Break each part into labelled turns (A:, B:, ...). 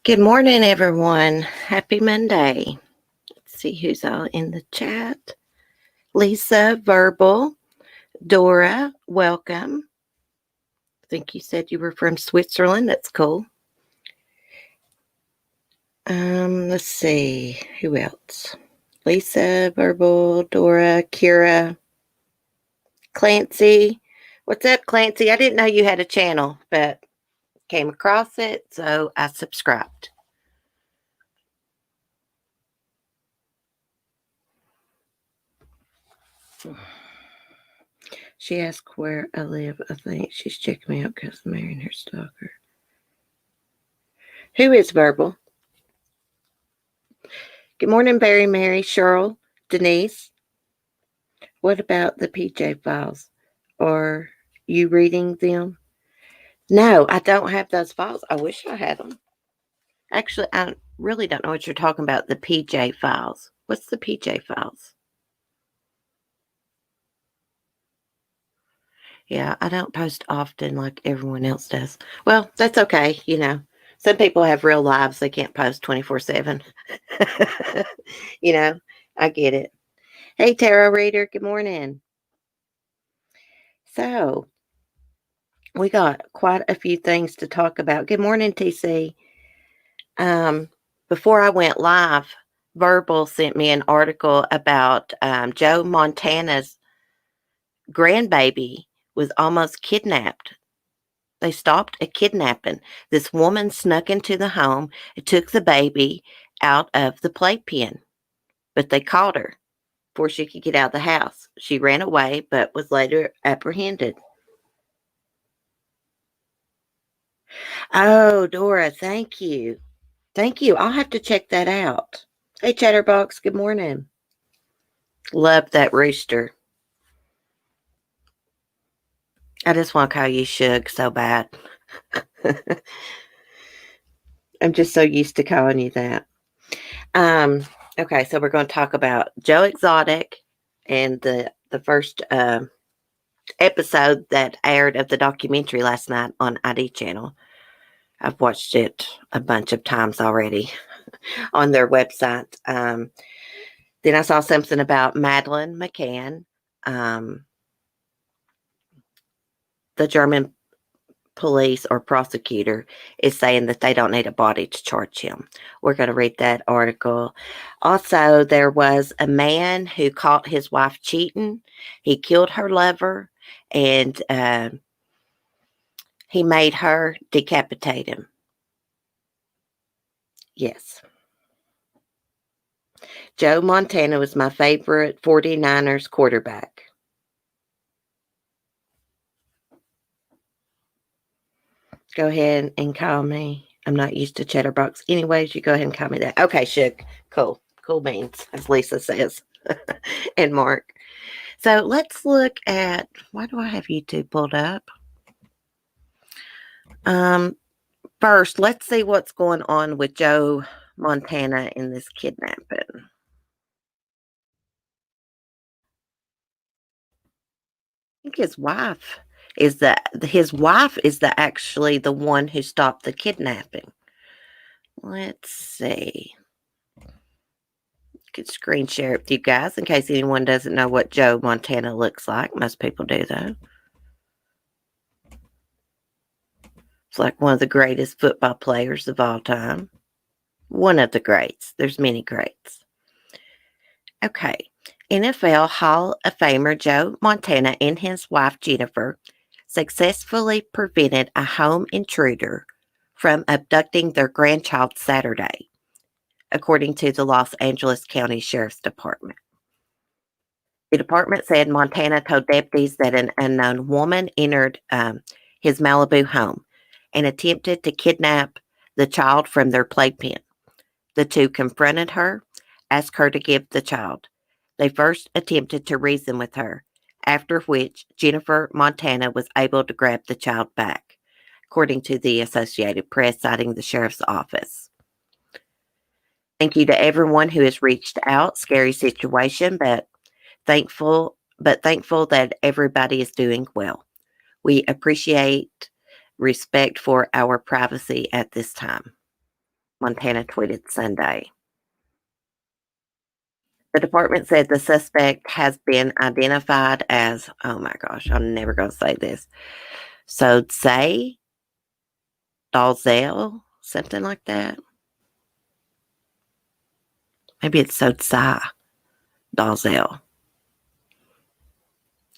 A: Good morning, everyone. Happy Monday. Let's see who's all in the chat. Lisa, Verbal, Dora, welcome. I think you said you were from Switzerland. That's cool. Let's see. Who else? Lisa, Verbal, Dora, Kira, Clancy. What's up, Clancy? I didn't know you had a channel, but came across it, so I subscribed. She asked where I live. I think she's checking me out because I'm marrying her stalker. Who is Verbal? Good morning, Barry, Mary, Cheryl, Denise. What about the PJ files? Are you reading them? No, I don't have those files. I wish I had them. Actually, I really don't know what you're talking about, the PJ files. What's the PJ files? Yeah, I don't post often like everyone else does. Well, that's okay. You know, some people have real lives. They can't post 24/7. You know, I get it. Hey, Tarot Reader. Good morning. So, we got quite a few things to talk about. Good morning, TC. Before I went live, Verbal sent me an article about Joe Montana's grandbaby was almost kidnapped. They stopped a kidnapping. This woman snuck into the home and took the baby out of the playpen, but they caught her before she could get out of the house. She ran away, but was later apprehended. Oh, Dora, thank you. Thank you. I'll have to check that out. Hey, Chatterbox, good morning. Love that rooster. I just want to call you Shug so bad. I'm just so used to calling you that. Okay, so we're going to talk about Joe Exotic and the first episode that aired of the documentary last night on ID Channel. I've watched it a bunch of times already on their website. Then I saw something about Madeleine McCann, the German police or prosecutor is saying that they don't need a body to charge him. We're going to read that article. Also, there was a man who caught his wife cheating. He killed her lover and he made her decapitate him. Yes. Joe Montana was my favorite 49ers quarterback. Go ahead and call me. I'm not used to Chatterbox. Anyways, you go ahead and call me that. Okay, Shook. Cool. Cool beans, as Lisa says. And Mark. So let's look at, why do I have YouTube pulled up? First, let's see what's going on with Joe Montana in this kidnapping. I think his wife is actually the one who stopped the kidnapping. Let's see. Could screen share it with you guys in case anyone doesn't know what Joe Montana looks like. Most people do, though. It's like one of the greatest football players of all time. One of the greats. There's many greats. Okay. NFL Hall of Famer Joe Montana and his wife Jennifer successfully prevented a home intruder from abducting their grandchild Saturday, according to the Los Angeles County Sheriff's Department. The department said Montana told deputies that an unknown woman entered his Malibu home and attempted to kidnap the child from their playpen. The two confronted her, asked her to give the child. They first attempted to reason with her, after which Jennifer Montana was able to grab the child back, according to the Associated Press, citing the sheriff's office. Thank you to everyone who has reached out. Scary situation, but thankful that everybody is doing well. We appreciate respect for our privacy at this time. Montana tweeted Sunday. The department said the suspect has been identified as, oh my gosh, I'm never going to say this. Sodsay Dalzell, something like that. Maybe it's Sodsay Dalzell.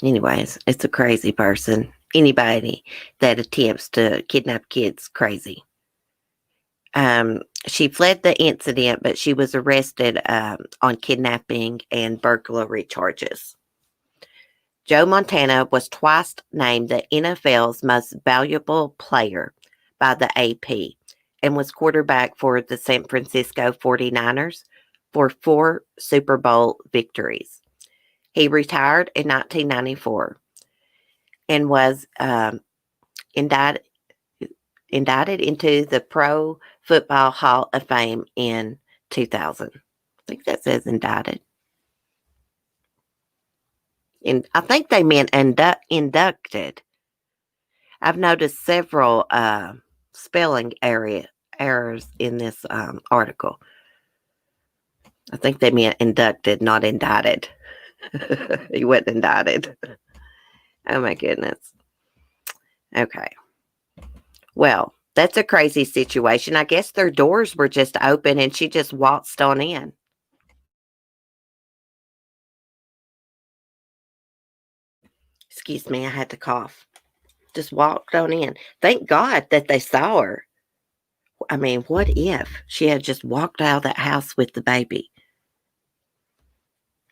A: Anyways, it's a crazy person. Anybody that attempts to kidnap kids, crazy. She fled the incident, but she was arrested on kidnapping and burglary charges. Joe Montana was twice named the NFL's most valuable player by the AP and was quarterback for the San Francisco 49ers for 4 Super Bowl victories. He retired in 1994 and was indicted into the Pro Football Hall of Fame in 2000. I think that says indicted. And I think they meant inducted. I've noticed several spelling errors in this article. I think they meant inducted, not indicted. He wasn't indicted. Oh my goodness. Okay. Well, that's a crazy situation. I guess their doors were just open and she just waltzed on in. Excuse me, I had to cough. Just walked on in. Thank God that they saw her. I mean, what if she had just walked out of that house with the baby?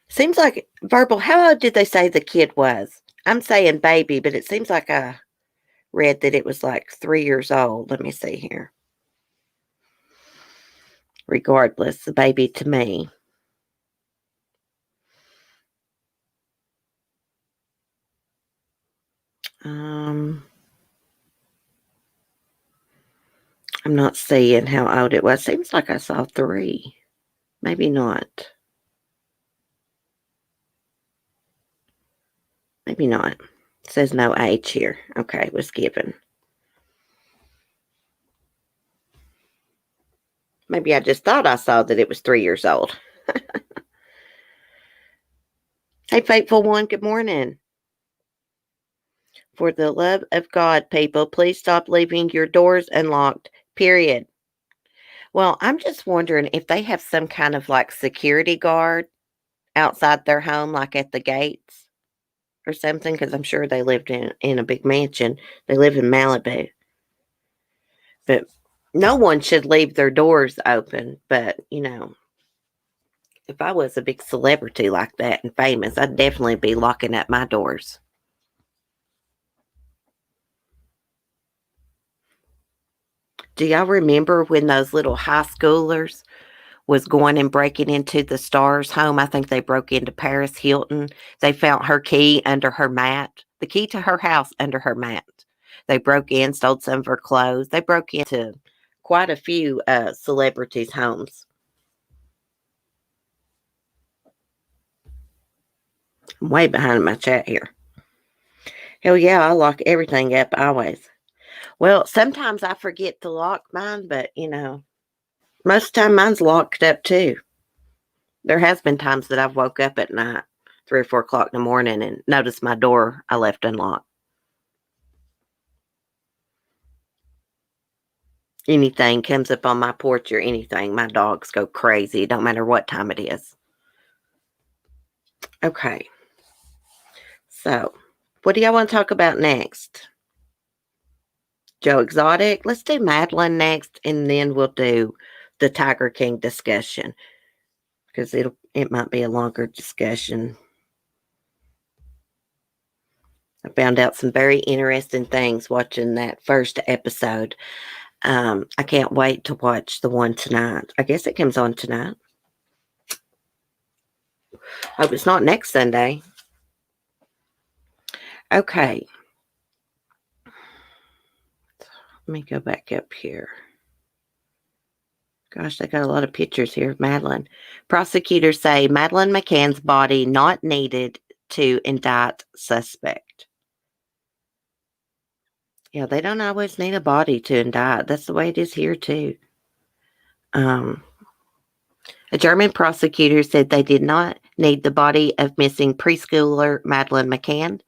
A: Seems like, Verbal, how old did they say the kid was? I'm saying baby, but it seems like I read that it was like 3 years old. Let me see here. Regardless, the baby to me. I'm not seeing how old it was. Seems like I saw 3. Maybe not. Maybe not. It says no age here. Okay, it was given. Maybe I just thought I saw that it was 3 years old. Hey, faithful one, good morning. For the love of God, people, please stop leaving your doors unlocked, period. Well, I'm just wondering if they have some kind of like security guard outside their home, like at the gates or something, because I'm sure they lived in a big mansion. They live in Malibu. But no one should leave their doors open. But, if I was a big celebrity like that and famous, I'd definitely be locking up my doors. Do y'all remember when those little high schoolers was going and breaking into the star's home? I think they broke into Paris Hilton. They found her key under her mat, the key to her house under her mat. They broke in, stole some of her clothes. They broke into quite a few celebrities' homes. I'm way behind my chat here. Hell yeah, I lock everything up always. Well, sometimes I forget to lock mine, but most of the time mine's locked up too. There has been times that I've woke up at night, 3 or 4 o'clock in the morning, and noticed my door I left unlocked. anything comes up on my porch or anything, my dogs go crazy. It don't matter what time it is. Okay. So, what do y'all want to talk about next? Joe Exotic? Let's do Madeleine next, and then we'll do the Tiger King discussion because it might be a longer discussion. I found out some very interesting things watching that first episode. I can't wait to watch the one tonight. I guess it comes on tonight. Hope it's not next Sunday. Okay. Let me go back up here. Gosh, they got a lot of pictures here of Madeleine. Prosecutors say Madeleine McCann's body not needed to indict suspect. Yeah, they don't always need a body to indict. That's the way it is here, too. A German prosecutor said they did not need the body of missing preschooler Madeleine McCann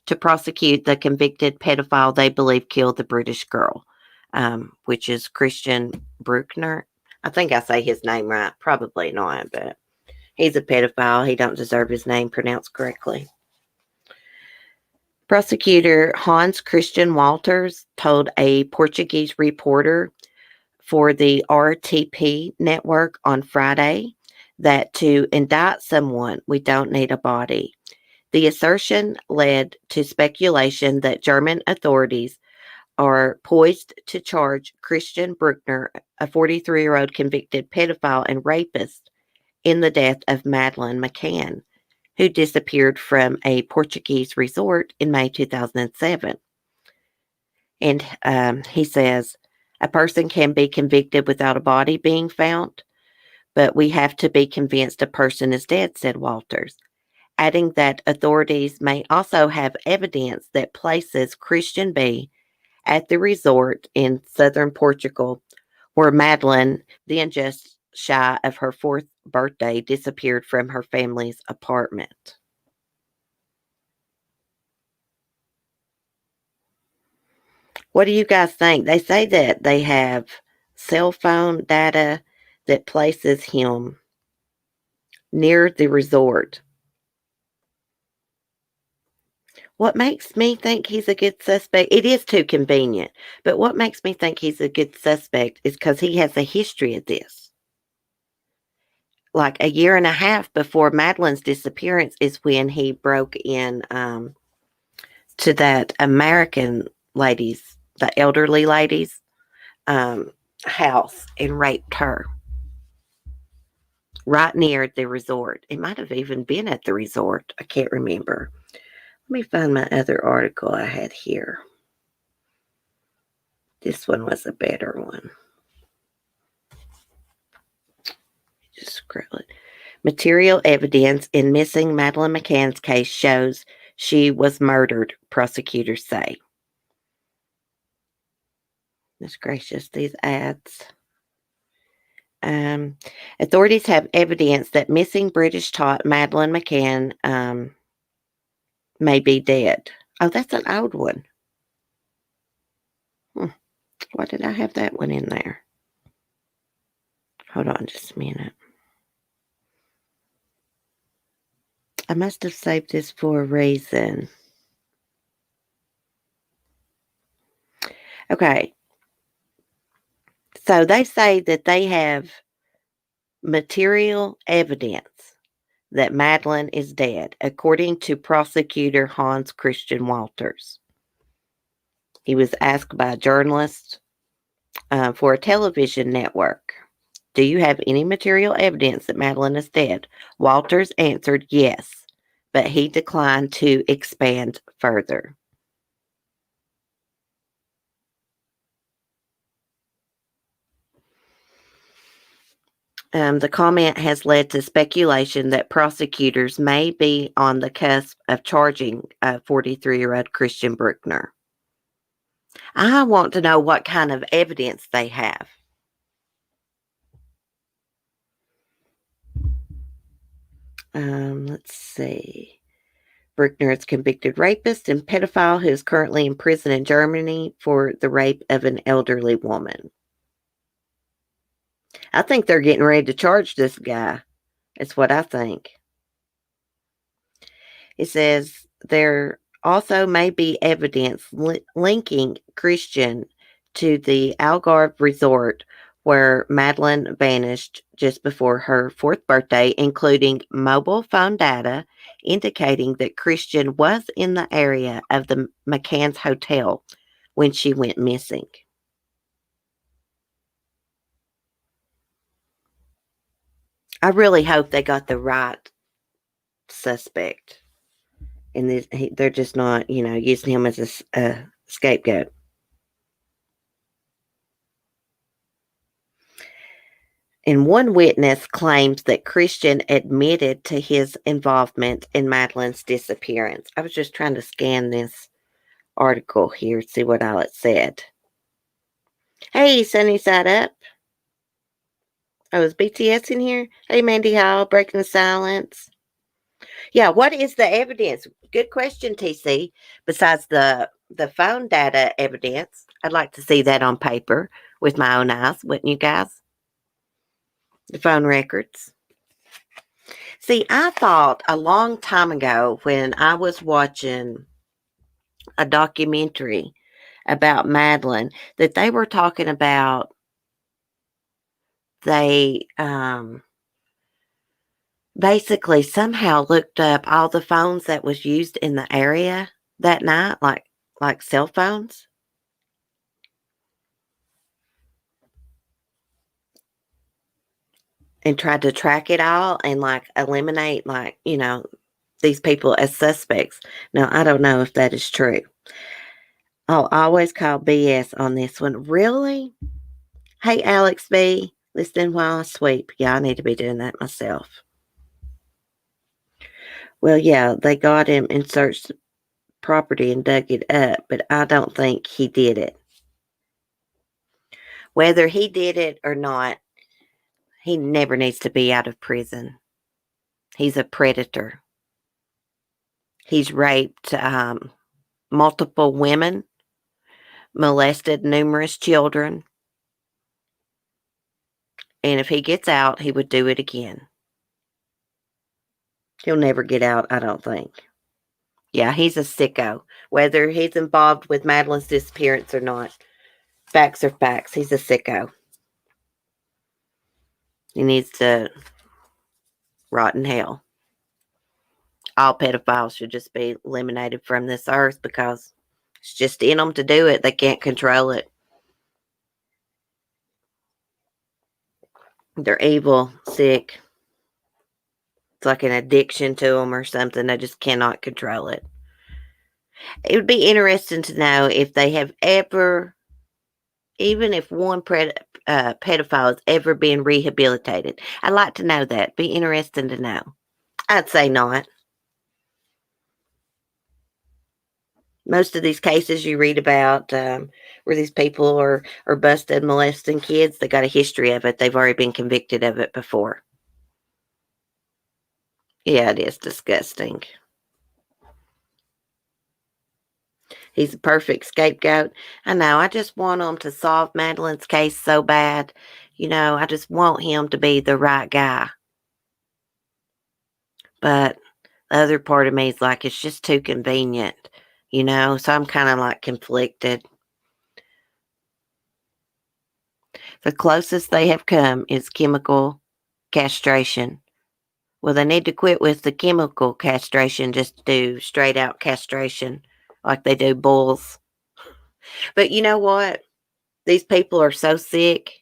A: to prosecute the convicted pedophile they believe killed the British girl, which is Christian Bruckner. I think I say his name right. Probably not, but he's a pedophile. He don't deserve his name pronounced correctly. Prosecutor Hans Christian Walters told a Portuguese reporter for the RTP network on Friday that to indict someone, we don't need a body. The assertion led to speculation that German authorities are poised to charge Christian Bruckner, a 43-year-old convicted pedophile and rapist, in the death of Madeleine McCann, who disappeared from a Portuguese resort in May 2007. And he says, a person can be convicted without a body being found, but we have to be convinced a person is dead, said Walters, adding that authorities may also have evidence that places Christian B at the resort in southern Portugal, where Madeleine, then just shy of her 4th birthday, disappeared from her family's apartment. What do you guys think? They say that they have cell phone data that places him near the resort. What makes me think he's a good suspect? It is too convenient, but what makes me think he's a good suspect is because he has a history of this. Like a year and a half before Madeleine's disappearance is when he broke in to that American lady's, the elderly lady's house and raped her right near the resort. It might have even been at the resort. I can't remember. Let me find my other article I had here. This one was a better one. Just scroll it. Material evidence in missing Madeleine McCann's case shows she was murdered, prosecutors say. Goodness gracious, these ads. Authorities have evidence that missing British tot Madeleine McCann may be dead. Oh, that's an old one. Why did I have that one in there? Hold on just a minute. I must have saved this for a reason. Okay. So they say that they have material evidence that Madeleine is dead, according to prosecutor Hans Christian Walters. He was asked by a journalist for a television network, do you have any material evidence that Madeleine is dead? Walters answered yes, but he declined to expand further. The comment has led to speculation that prosecutors may be on the cusp of charging 43-year-old Christian Bruckner. I want to know what kind of evidence they have. Let's see. Bruckner is a convicted rapist and pedophile who is currently in prison in Germany for the rape of an elderly woman. I think they're getting ready to charge this guy. That's what I think. It says there also may be evidence linking Christian to the Algarve resort where Madeleine vanished just before her fourth birthday, including mobile phone data indicating that Christian was in the area of the McCann's hotel when she went missing. I really hope they got the right suspect. And they're just not, using him as a scapegoat. And one witness claims that Christian admitted to his involvement in Madeleine's disappearance. I was just trying to scan this article here, see what all it said. Hey, Sunny Side Up. Oh, is BTS in here? Hey, Mandy Hall, Breaking the Silence. Yeah, what is the evidence? Good question, TC. Besides the phone data evidence, I'd like to see that on paper with my own eyes, wouldn't you guys? The phone records. See, I thought a long time ago when I was watching a documentary about Madeleine that they were talking about they basically somehow looked up all the phones that was used in the area that night, like cell phones, and tried to track it all and eliminate these people as suspects. Now, I don't know if that is true. I'll always call BS on this one. Really? Hey, Alex B, listen while I sweep. Yeah, I need to be doing that myself. Well, yeah, they got him and searched the property and dug it up, but I don't think he did it. Whether he did it or not, he never needs to be out of prison. He's a predator. He's raped multiple women, molested numerous children, and if he gets out, he would do it again. He'll never get out, I don't think. Yeah, he's a sicko. Whether he's involved with Madeleine's disappearance or not, facts are facts. He's a sicko. He needs to rot in hell. All pedophiles should just be eliminated from this earth because it's just in them to do it. They can't control it. They're evil, sick. It's like an addiction to them or something. They just cannot control it. It would be interesting to know if they have ever, even if one pedophile has ever been rehabilitated. I'd like to know that. Be interesting to know. I'd say not. Most of these cases you read about where these people are busted molesting kids, they got a history of it. They've already been convicted of it before. Yeah, it is disgusting. He's a perfect scapegoat. I know. I just want him to solve Madeleine's case so bad. I just want him to be the right guy. But the other part of me is like, it's just too convenient, so I'm kind of conflicted. The closest they have come is chemical castration. Well, they need to quit with the chemical castration, just do straight out castration like they do bulls. But you know what? These people are so sick,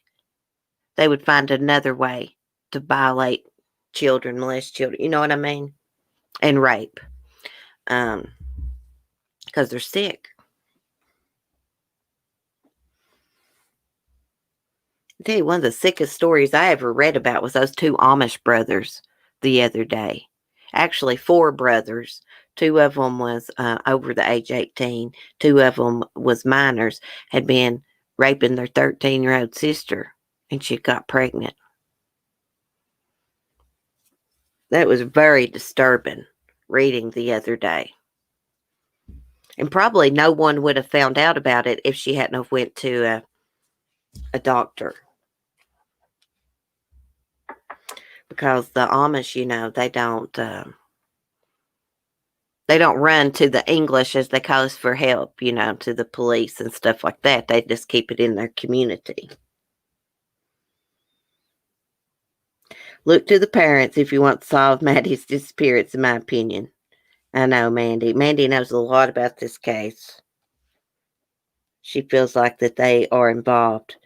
A: they would find another way to violate children, molest children. You know what I mean? And rape. Because they're sick. I tell you, one of the sickest stories I ever read about was those two Amish brothers the other day. Actually, four brothers. Two of them was over the age 18. Two of them was minors, had been raping their 13-year-old sister, and she got pregnant. That was very disturbing reading the other day. And probably no one would have found out about it if she hadn't have went to a doctor. because the Amish, they don't run to the English, as they call us, for help, to the police and stuff like that. They just keep it in their community. Look to the parents if you want to solve Maddie's disappearance, in my opinion. I know Mandy. Mandy knows a lot about this case. She feels like that they are involved.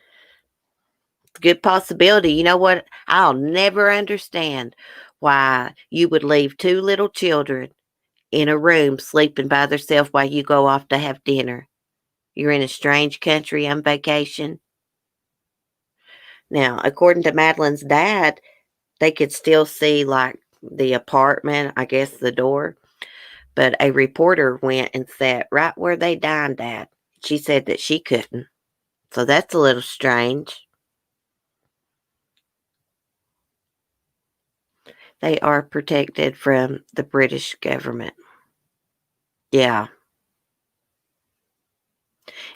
A: It's a good possibility. You know what? I'll never understand why you would leave two little children in a room sleeping by themselves while you go off to have dinner. You're in a strange country on vacation. Now, according to Madeleine's dad, they could still see like the apartment, I guess the door. But a reporter went and sat right where they dined at. She said that she couldn't. So that's a little strange. They are protected from the British government. Yeah.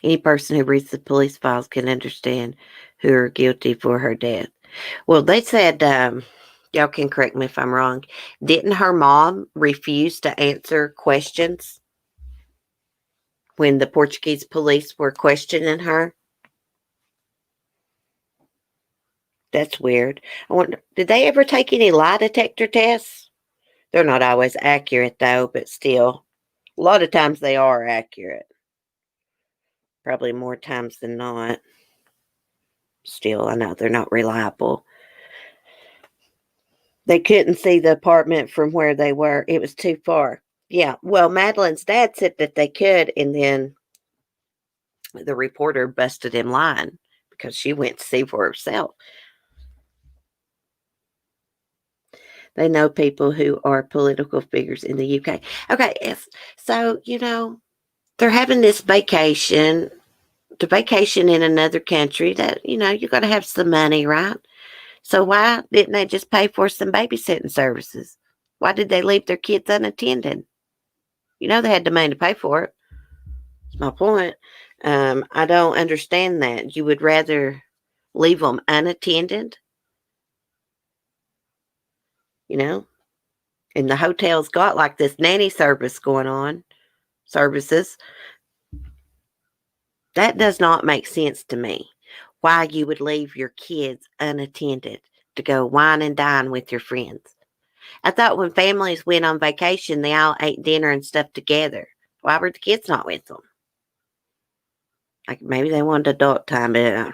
A: Any person who reads the police files can understand who are guilty for her death. Well, they said, y'all can correct me if I'm wrong, didn't her mom refuse to answer questions when the Portuguese police were questioning her? That's weird. I wonder, did they ever take any lie detector tests? They're not always accurate, though, but still, a lot of times they are accurate. Probably more times than not. Still, I know they're not reliable. They couldn't see the apartment from where they were. It was too far. Yeah, well, Madeleine's dad said that they could, and then the reporter busted him lying because she went to see for herself. They know people who are political figures in the UK. Okay, so, they're having this vacation, to vacation in another country that, you got to have some money, right? So why didn't they just pay for some babysitting services? Why did they leave their kids unattended? They had the money to pay for it. That's my point. I don't understand that. You would rather leave them unattended, and the hotel's got like this nanny service going on, services. That does not make sense to me. Why you would leave your kids unattended to go wine and dine with your friends. I thought when families went on vacation, they all ate dinner and stuff together. Why were the kids not with them? Like maybe they wanted adult time, but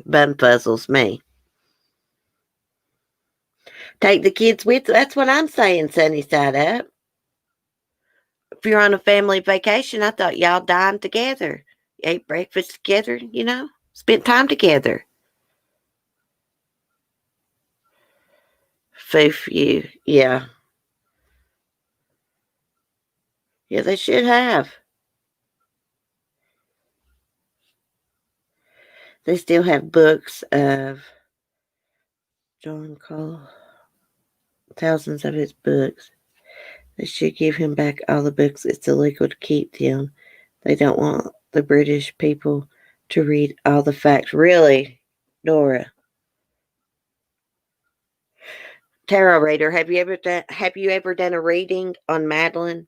A: bun puzzles me. Take the kids with. That's what I'm saying, sunny side up. If you're on a family vacation, I thought y'all dined together. You ate breakfast together, spent time together. Foof you. Yeah. Yeah, they should have. They still have books of John Cole. Thousands of his books. They should give him back all the books. It's illegal to keep them. They don't want the British people to read all the facts. Really, Dora? Tarot reader, have you ever done a reading on Madeleine?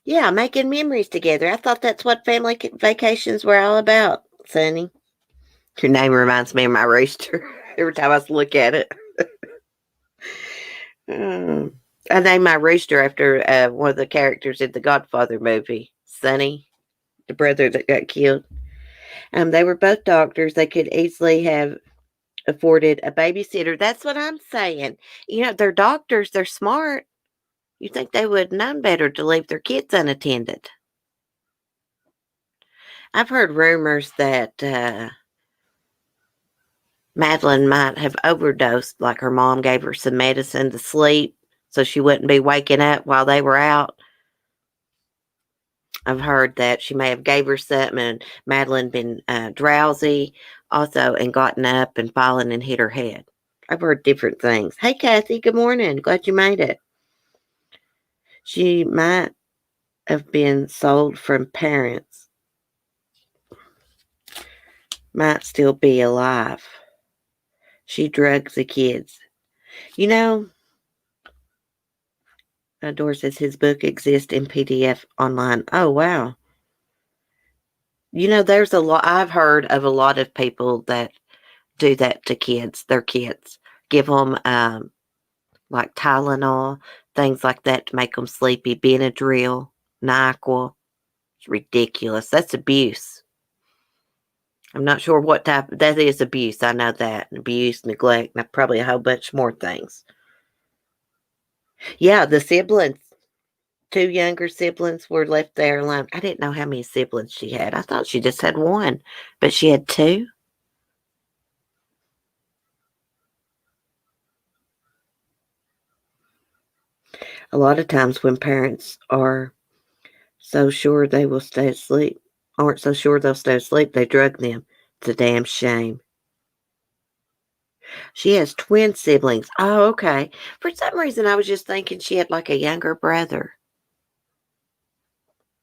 A: Yeah, making memories together. I thought that's what family vacations were all about, Sonny. Your name reminds me of my rooster every time I look at it. I named my rooster after one of the characters in the Godfather movie, Sonny, the brother that got killed. They were both doctors. They could easily have afforded a babysitter. That's what I'm saying. They're doctors. They're smart. You think they would have known better to leave their kids unattended. I've heard rumors that Madeleine might have overdosed, like her mom gave her some medicine to sleep so she wouldn't be waking up while they were out. I've heard that she may have gave her something and Madeleine been drowsy also and gotten up and fallen and hit her head. I've heard different things. Hey, Kathy, good morning. Glad you made it. She might have been sold from parents. Might still be alive. She drugs the kids. You know, Dora says his book exists in PDF online. Oh, wow. There's a lot, I've heard of a lot of people that do that to kids, their kids. Give them like Tylenol, things like that to make them sleepy, Benadryl, NyQuil. It's ridiculous. That's abuse. I'm not sure what type. That is abuse. I know that. Abuse, neglect, and probably a whole bunch more things. Yeah, the siblings. Two younger siblings were left there alone. I didn't know how many siblings she had. I thought she just had one, but she had two. A lot of times when parents are so sure they will stay asleep, aren't so sure they'll stay asleep, they drug them. It's a damn shame. She has twin siblings. Oh, okay. For some reason, I was just thinking she had like a younger brother,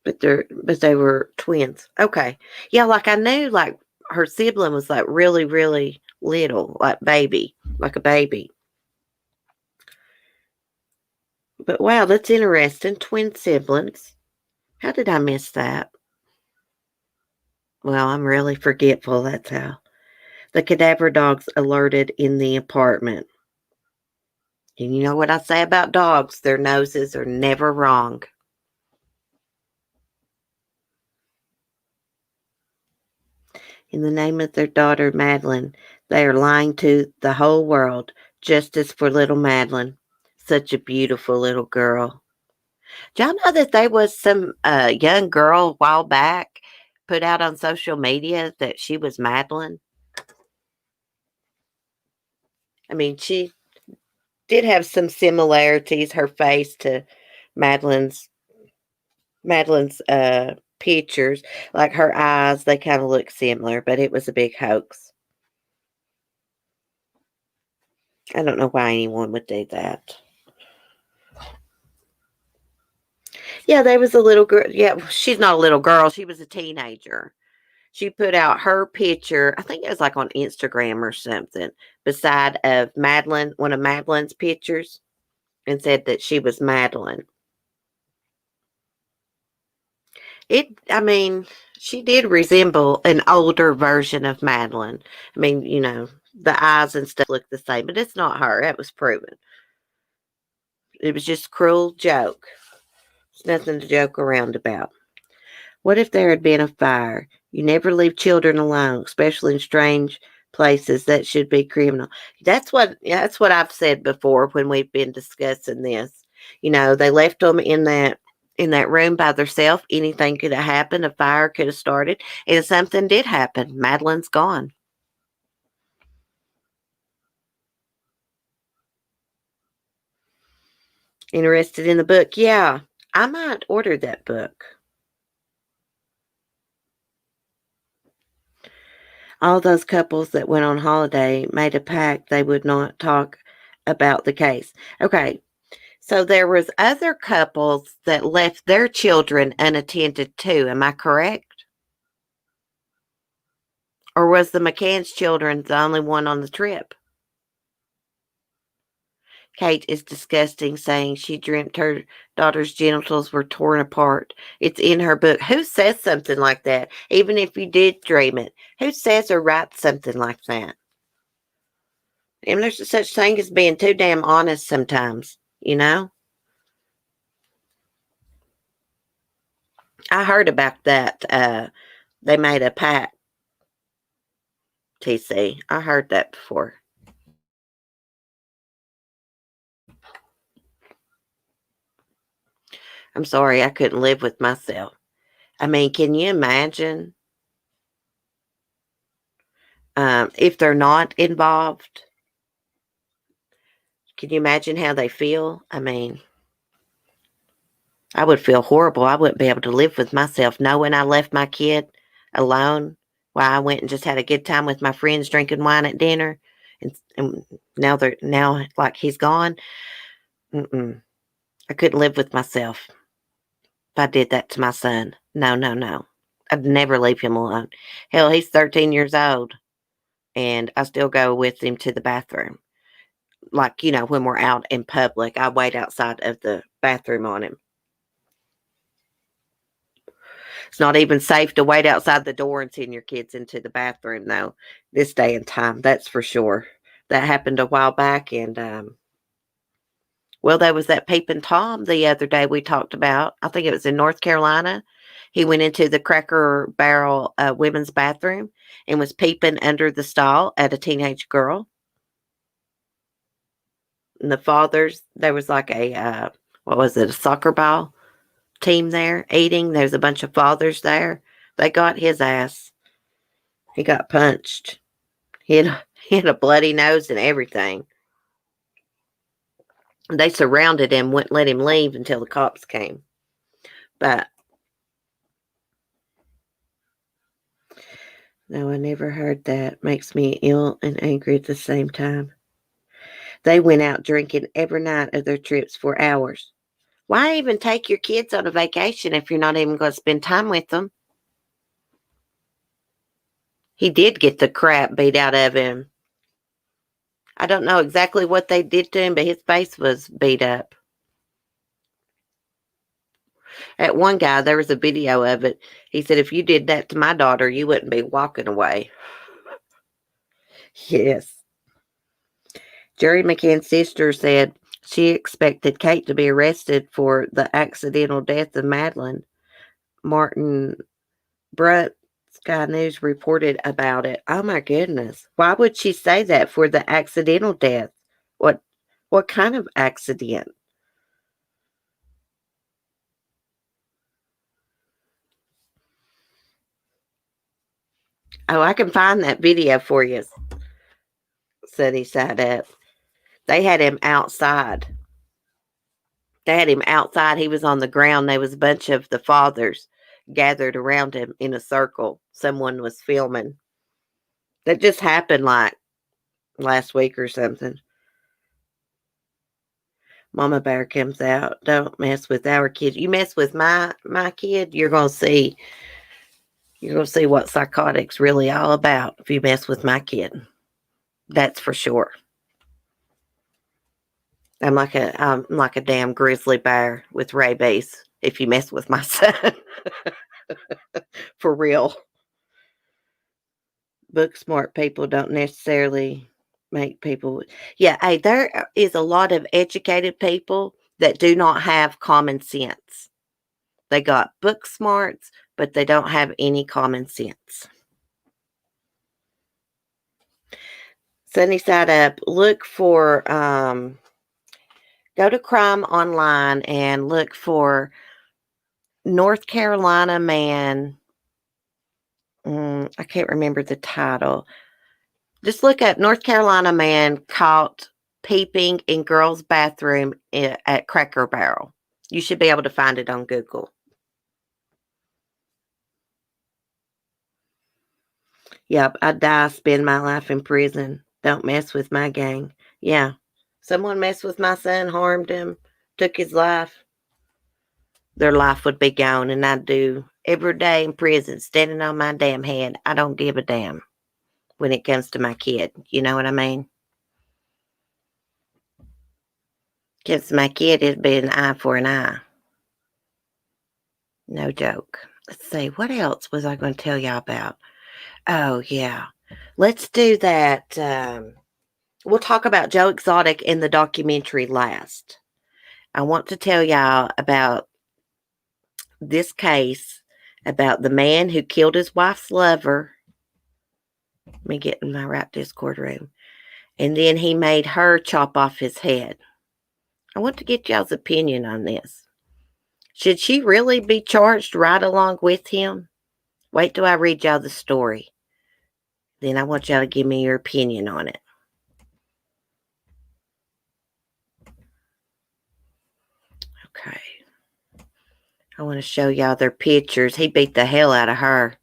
A: but they were twins. Okay, yeah. Like I knew, like her sibling was like really, really little, like a baby. But wow, that's interesting. Twin siblings. How did I miss that? Well, I'm really forgetful. That's how. The cadaver dogs alerted in the apartment. And you know what I say about dogs? Their noses are never wrong. In the name of their daughter, Madeleine, they are lying to the whole world. Justice for little Madeleine. Such a beautiful little girl. Do y'all know that there was some young girl a while back put out on social media that she was Madeleine? I mean, she did have some similarities, her face to Madeleine's Madeleine's pictures, like her eyes, they kind of look similar, but it was a big hoax. I don't know why anyone would do that. Yeah, there was a little girl. Yeah, she's not a little girl. She was a teenager. She put out her picture. I think it was like on Instagram or something, beside of Madeleine, one of Madeleine's pictures, and said that she was Madeleine. I mean, she did resemble an older version of Madeleine. I mean, the eyes and stuff look the same, but it's not her. That was proven. It was just a cruel joke. It's nothing to joke around about. What if there had been a fire? You never leave children alone, especially in strange places. That should be criminal. That's what I've said before when we've been discussing this. They left them in that room by themselves. Anything could have happened. A fire could have started, and something did happen. Madeleine's gone. Interested in the book? Yeah, I might order that book. All those couples that went on holiday made a pact they would not talk about the case. Okay, so there was other couples that left their children unattended too. Am I correct? Or was the McCann's children the only one on the trip? Kate is disgusting, saying she dreamt her daughter's genitals were torn apart. It's in her book. Who says something like that? Even if you did dream it, who says or writes something like that? And there's such thing as being too damn honest sometimes, you know? I heard about that. They made a pact, TC. I heard that before. I'm sorry, I couldn't live with myself. I mean, can you imagine if they're not involved? Can you imagine how they feel? I mean, I would feel horrible. I wouldn't be able to live with myself knowing I left my kid alone while I went and just had a good time with my friends drinking wine at dinner. And now like he's gone. Mm-mm. I couldn't live with myself if I did that to my son. No, no, no. I'd never leave him alone. Hell, he's 13 years old. and I still go with him to the bathroom. Like, when we're out in public, I wait outside of the bathroom on him. It's not even safe to wait outside the door and send your kids into the bathroom, though, this day and time. That's for sure. That happened a while back, and well, there was that peeping Tom the other day we talked about. I think it was in North Carolina. He went into the Cracker Barrel women's bathroom and was peeping under the stall at a teenage girl. And the fathers, there was like a, what was it, a soccer ball team there eating. There's a bunch of fathers there. They got his ass. He got punched. He had a bloody nose and everything. They surrounded him, wouldn't let him leave until the cops came. But no, I never heard that. Makes me ill and angry at the same time. They went out drinking every night of their trips for hours. Why even take your kids on a vacation if you're not even going to spend time with them? He did get the crap beat out of him. I don't know exactly what they did to him, but his face was beat up. At one guy, there was a video of it. He said, if you did that to my daughter, you wouldn't be walking away. Yes. Jerry McCann's sister said she expected Kate to be arrested for the accidental death of Madeleine. Martin Brutt, Sky News reported about it. Oh my goodness. Why would she say that for the accidental death? What kind of accident? Oh, I can find that video for you. Sunny side up. They had him outside. They had him outside. He was on the ground. There was a bunch of the fathers gathered around him in a circle. Someone was filming. That just happened like last week or something. Mama Bear comes out. Don't mess with our kid. You mess with my kid, you're gonna see what psychotics really all about if you mess with my kid. That's for sure. I'm like a damn grizzly bear with rabies if you mess with my son. For real. Book smart people don't necessarily make people. Yeah, hey, there is a lot of educated people that do not have common sense. They got book smarts, but they don't have any common sense. Sunny side up, look for go to Crime Online and look for North Carolina man. I can't remember the title. Just look up North Carolina man caught peeping in girl's bathroom at Cracker Barrel. You should be able to find it on Google. Yep, I'd die, spend my life in prison. Don't mess with my gang. Yeah, someone messed with my son, harmed him, took his life. Their life would be gone, and I'd do every day in prison, standing on my damn head. I don't give a damn when it comes to my kid. You know what I mean? Comes to my kid, it'd be an eye for an eye. No joke. Let's see, what else was I going to tell y'all about? Oh, yeah. Let's do that. We'll talk about Joe Exotic in the documentary last. I want to tell y'all about this case about the man who killed his wife's lover. Let me get in my right Discord room. And then he made her chop off his head. I want to get y'all's opinion on this. Should she really be charged right along with him? Wait till I read y'all the story. Then I want y'all to give me your opinion on it. Okay. I want to show y'all their pictures. He beat the hell out of her.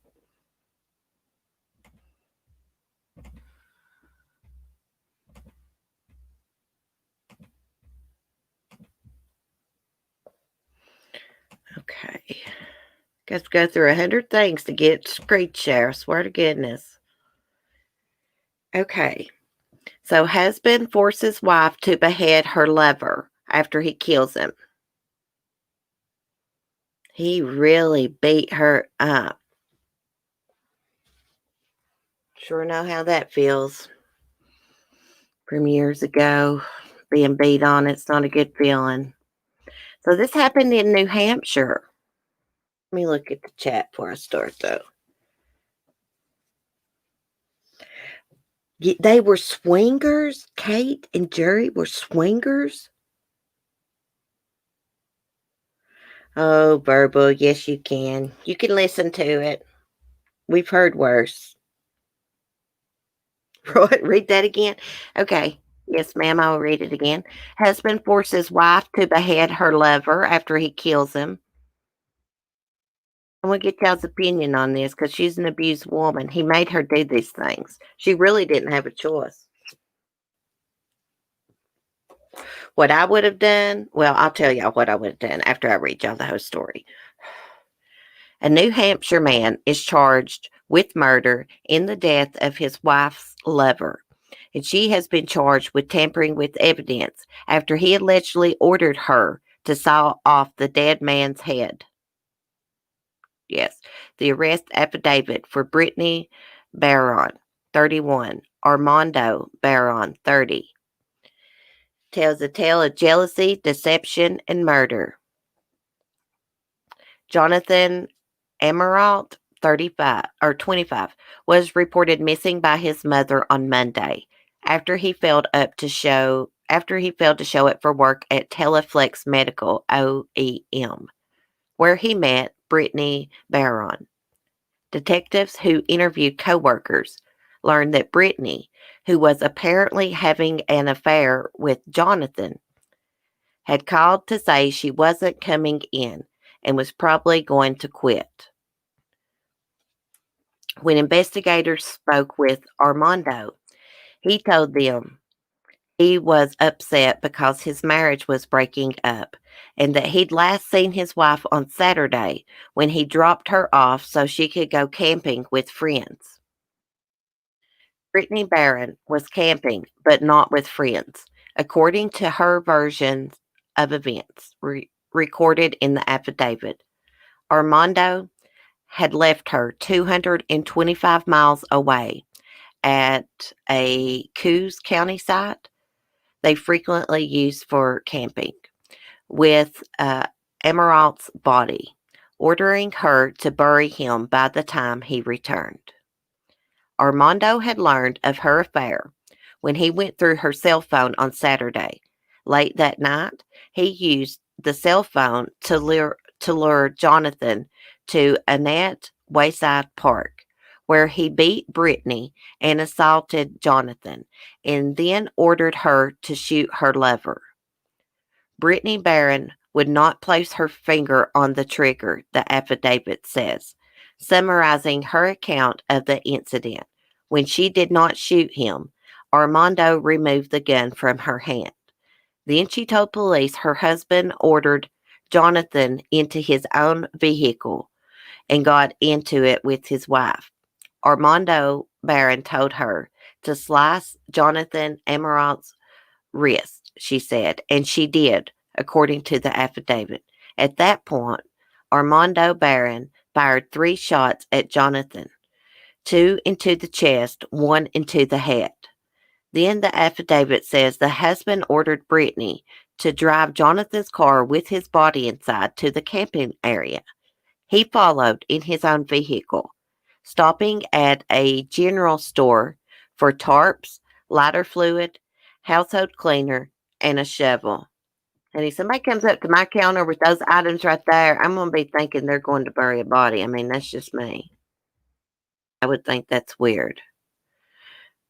A: Okay. Got to go through 100 things to get screen share. I swear to goodness. Okay. So, husband forces wife to behead her lover after he kills him. He really beat her up. Sure know how that feels from years ago. Being beat on, it's not a good feeling. So, this happened in New Hampshire. Let me look at the chat before I start, though. They were swingers? Kate and Jerry were swingers? Oh, verbal. Yes, you can. You can listen to it. We've heard worse. Read that again. Okay. Yes, ma'am. I will read it again. Husband forces wife to behead her lover after he kills him. I want to get y'all's opinion on this because she's an abused woman. He made her do these things. She really didn't have a choice. What I would have done, well, I'll tell y'all what I would have done after I read y'all the whole story. A New Hampshire man is charged with murder in the death of his wife's lover, and she has been charged with tampering with evidence after he allegedly ordered her to saw off the dead man's head. Yes, the arrest affidavit for Brittany Barron, 31, Armando Barron, 30, tells a tale of jealousy, deception, and murder. Jonathan Emerald, 35 or 25, was reported missing by his mother on Monday after he failed to show up for work at Teleflex Medical OEM, where he met Brittany Barron. Detectives who interviewed coworkers learned that Brittany, who was apparently having an affair with Jonathan, had called to say she wasn't coming in and was probably going to quit. When investigators spoke with Armando, he told them he was upset because his marriage was breaking up and that he'd last seen his wife on Saturday when he dropped her off so she could go camping with friends. Brittany Barron was camping, but not with friends, according to her version of events recorded in the affidavit. Armando had left her 225 miles away at a Coos County site they frequently use for camping with Emerald's body, ordering her to bury him by the time he returned. Armando had learned of her affair when he went through her cell phone on Saturday. Late that night, he used the cell phone to lure Jonathan to Annette Wayside Park, where he beat Brittany and assaulted Jonathan, and then ordered her to shoot her lover. Brittany Barron would not place her finger on the trigger, the affidavit says, summarizing her account of the incident. When she did not shoot him, Armando removed the gun from her hand. Then she told police her husband ordered Jonathan into his own vehicle and got into it with his wife. Armando Barron told her to slice Jonathan Emerald's wrist, she said, and she did, according to the affidavit. At that point, Armando Barron fired 3 shots at Jonathan, 2 into the chest, 1 into the head. Then the affidavit says the husband ordered Brittany to drive Jonathan's car with his body inside to the camping area. He followed in his own vehicle, stopping at a general store for tarps, lighter fluid, household cleaner, and a shovel. And if somebody comes up to my counter with those items right there, I'm going to be thinking they're going to bury a body. I mean, that's just me. I would think that's weird.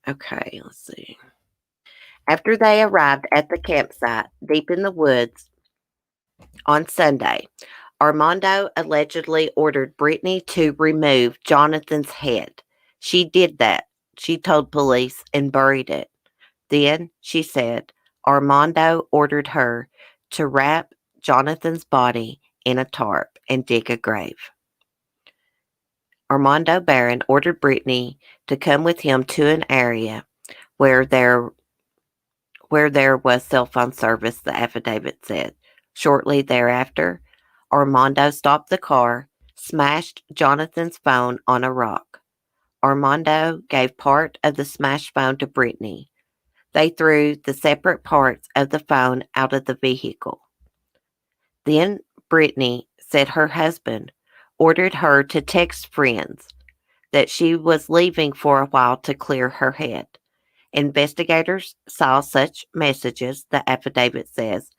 A: Okay, let's see. After they arrived at the campsite deep in the woods on Sunday, Armando allegedly ordered Brittany to remove Jonathan's head. She did that, she told police, and buried it. Then, she said, Armando ordered her to wrap Jonathan's body in a tarp and dig a grave. Armando Barron ordered Brittany to come with him to an area where there was cell phone service, the affidavit said. Shortly thereafter, Armando stopped the car, smashed Jonathan's phone on a rock. Armando gave part of the smashed phone to Brittany. They threw the separate parts of the phone out of the vehicle. Then Brittany said her husband ordered her to text friends that she was leaving for a while to clear her head. Investigators saw such messages, the affidavit says,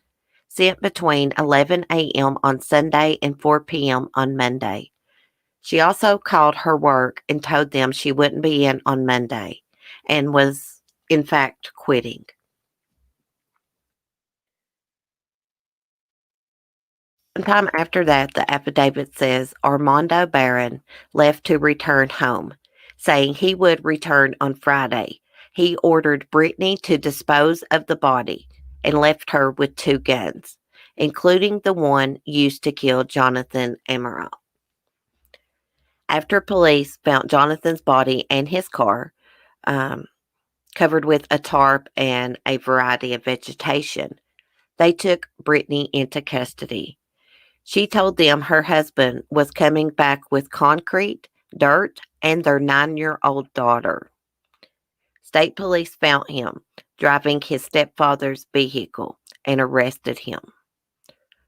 A: sent between 11 a.m. on Sunday and 4 p.m. on Monday. She also called her work and told them she wouldn't be in on Monday and was, in fact, quitting. Sometime after that, the affidavit says Armando Barron left to return home, saying he would return on Friday. He ordered Brittany to dispose of the body and left her with 2 guns, including the one used to kill Jonathan Amaral. After police found Jonathan's body and his car, um, covered with a tarp and a variety of vegetation, they took Brittany into custody. She told them her husband was coming back with concrete, dirt, and their 9-year-old daughter. State police found him driving his stepfather's vehicle and arrested him.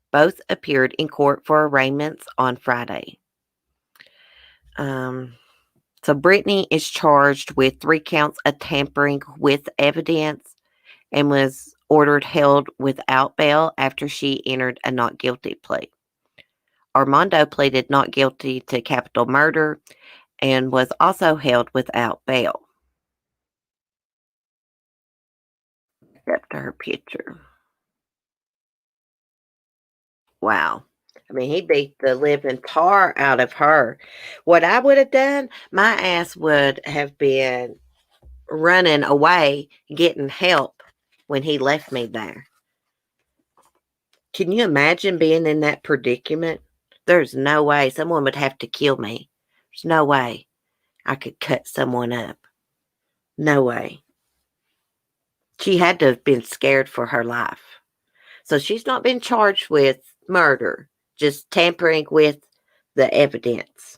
A: Both appeared in court for arraignments on Friday. So Brittany is charged with 3 counts of tampering with evidence and was ordered held without bail after she entered a not guilty plea. Armando pleaded not guilty to capital murder and was also held without bail. Up to her picture. Wow. I mean, he beat the living tar out of her. What I would have done, my ass would have been running away, getting help when he left me there. Can you imagine being in that predicament? There's no way someone would have to kill me. There's no way I could cut someone up. No way. She had to have been scared for her life. So she's not been charged with murder, just tampering with the evidence.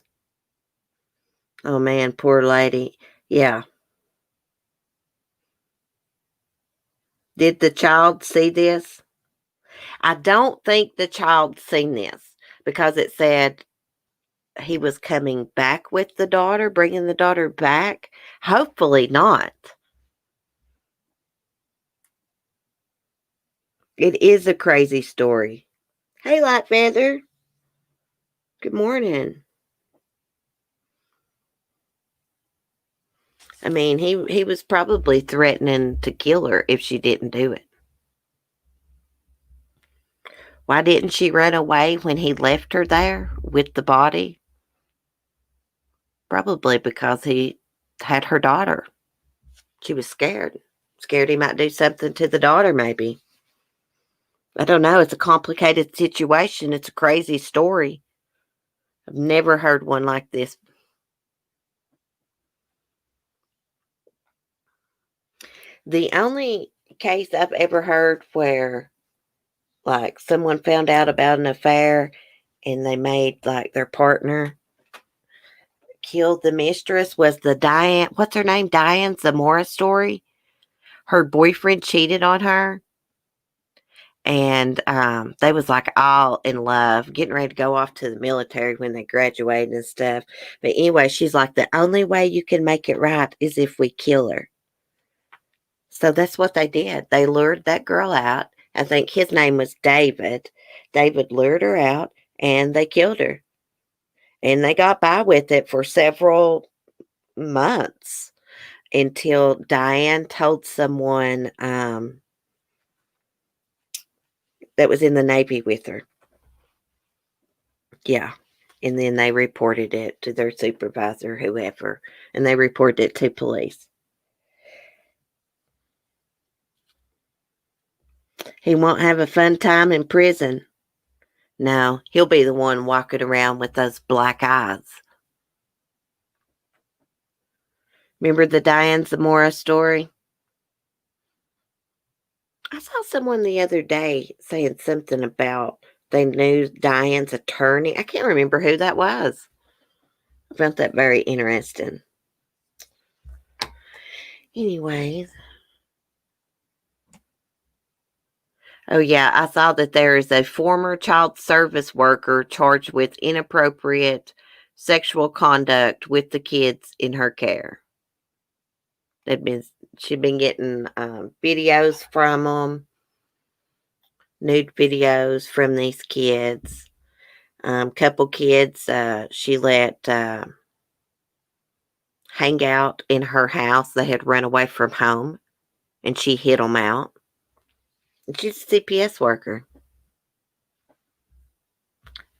A: Oh man, poor lady. Yeah. Did the child see this? I don't think the child seen this because it said he was coming back with the daughter, bringing the daughter back. Hopefully not. It is a crazy story. Hey, Light Feather. Good morning. I mean, he was probably threatening to kill her if she didn't do it. Why didn't she run away when he left her there with the body? Probably because he had her daughter. She was scared. Scared he might do something to the daughter, maybe. I don't know. It's a complicated situation. It's a crazy story. I've never heard one like this. The only case I've ever heard where, like, someone found out about an affair and they made, like, their partner kill the mistress was the Diane, what's her name? Diane Zamora story. Her boyfriend cheated on her. And they was like all in love, getting ready to go off to the military when they graduated and stuff. But anyway, she's like, the only way you can make it right is if we kill her. So that's what they did. They lured that girl out. I think his name was David. David lured her out and they killed her. And they got by with it for several months until Diane told someone that was in the Navy with her. Yeah. And then they reported it to their supervisor, whoever, and they reported it to police. He won't have a fun time in prison. No, he'll be the one walking around with those black eyes. Remember the Diane Zamora story? I saw someone the other day saying something about they knew Diane's attorney. I can't remember who that was. I found that very interesting. Anyways. Oh, yeah, I saw that there is a former child service worker charged with inappropriate sexual conduct with the kids in her care. They've been she'd been getting videos from them, nude videos from these kids. Couple kids she let hang out in her house. They had run away from home, and she hid them out. And she's a CPS worker.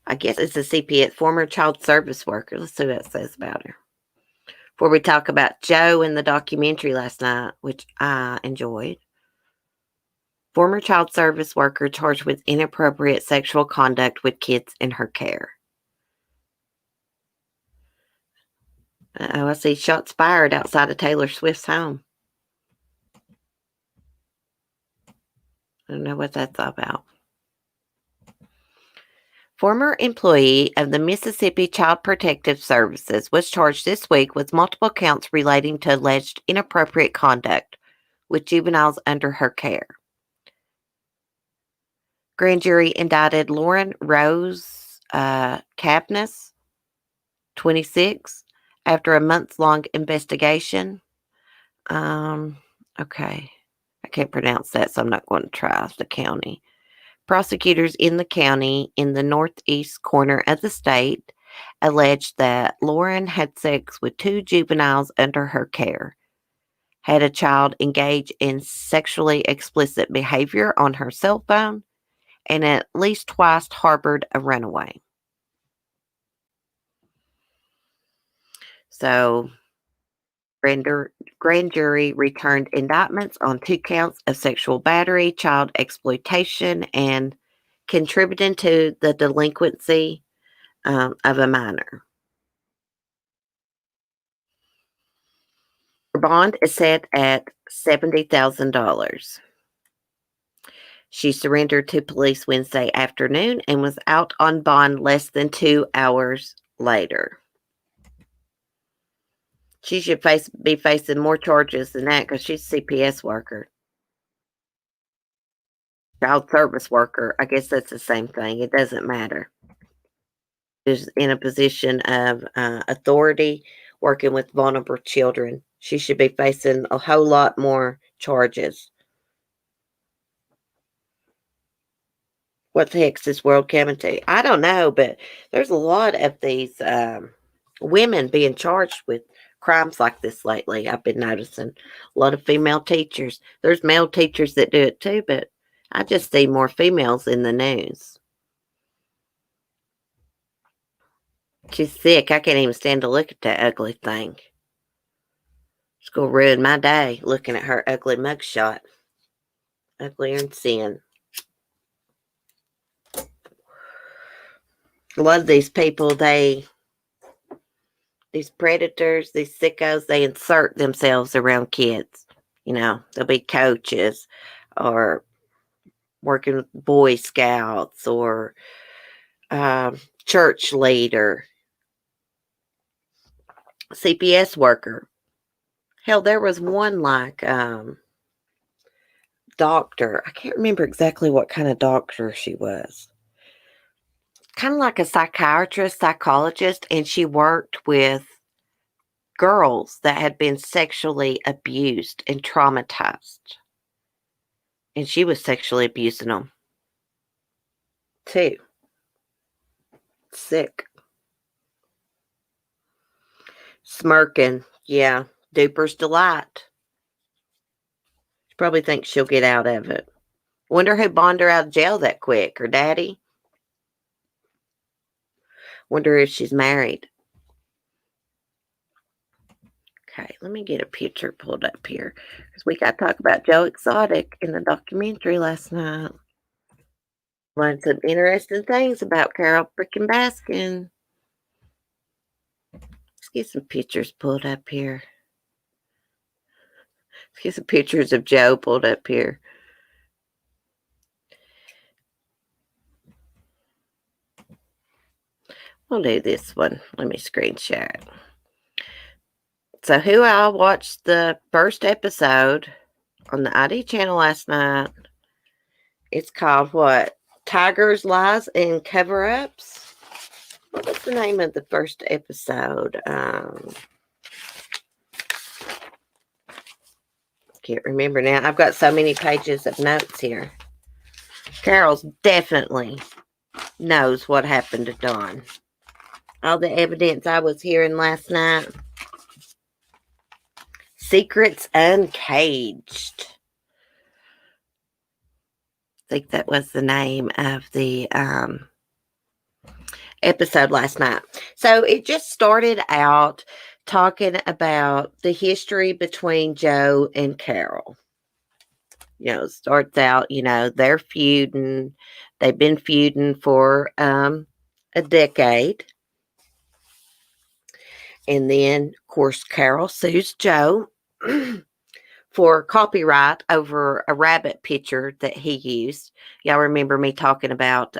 A: I guess it's a CPS, former child service worker. Let's see what it says about her. Before we talk about Joe in the documentary last night, which I enjoyed. Former child service worker charged with inappropriate sexual conduct with kids in her care. Oh, I see shots fired outside of Taylor Swift's home. I don't know what that's about. Former employee of the Mississippi Child Protective Services was charged this week with multiple counts relating to alleged inappropriate conduct with juveniles under her care. Grand jury indicted Lauren Rose Cabness, 26, after a months-long investigation. Okay. I can't pronounce that, so I'm not going to try the county. Prosecutors in the county in the northeast corner of the state alleged that Lauren had sex with 2 juveniles under her care, had a child engage in sexually explicit behavior on her cell phone, and at least twice harbored a runaway. So, grand jury returned indictments on 2 counts of sexual battery, child exploitation, and contributing to the delinquency of a minor. Her bond is set at $70,000. She surrendered to police Wednesday afternoon and was out on bond less than 2 hours later. She should be facing more charges than that because she's a CPS worker. Child service worker, I guess that's the same thing. It doesn't matter. Is in a position of authority working with vulnerable children. She should be facing a whole lot more charges. What the heck's this world coming to? I don't know, but there's a lot of these women being charged with crimes like this lately. I've been noticing a lot of female teachers. There's male teachers that do it too, but I just see more females in the news. She's sick. I can't even stand to look at that ugly thing. It's going to ruin my day looking at her ugly mugshot. Uglier than sin. A lot of these people, these predators, these sickos, they insert themselves around kids. You know, they'll be coaches or working with Boy Scouts or church leader, CPS worker. Hell, there was one like doctor. I can't remember exactly what kind of doctor she was. Kind of like a psychiatrist, psychologist, and she worked with girls that had been sexually abused and traumatized. And she was sexually abusing them too. Sick. Smirking. Yeah. Duper's delight. She probably thinks she'll get out of it. Wonder who bonded her out of jail that quick. Her daddy? Wonder if she's married. Okay, let me get a picture pulled up here. Because we got to talk about Joe Exotic in the documentary last night. Learned some interesting things about Carole freaking Baskin. Let's get some pictures pulled up here. Let's get some pictures of Joe pulled up here. I'll do this one. Let me screenshare it. So, who I watched the first episode on the ID channel last night. It's called what? Tigers, Lies, and Cover-Ups? What was the name of the first episode? Can't remember now. I've got so many pages of notes here. Carole's definitely knows what happened to Dawn. All the evidence I was hearing last night. Secrets Uncaged. I think that was the name of the episode last night. So it just started out talking about the history between Joe and Carole. It starts out, they're feuding. They've been feuding for a decade. And then, of course, Carole sues Joe for copyright over a rabbit picture that he used. Y'all remember me talking about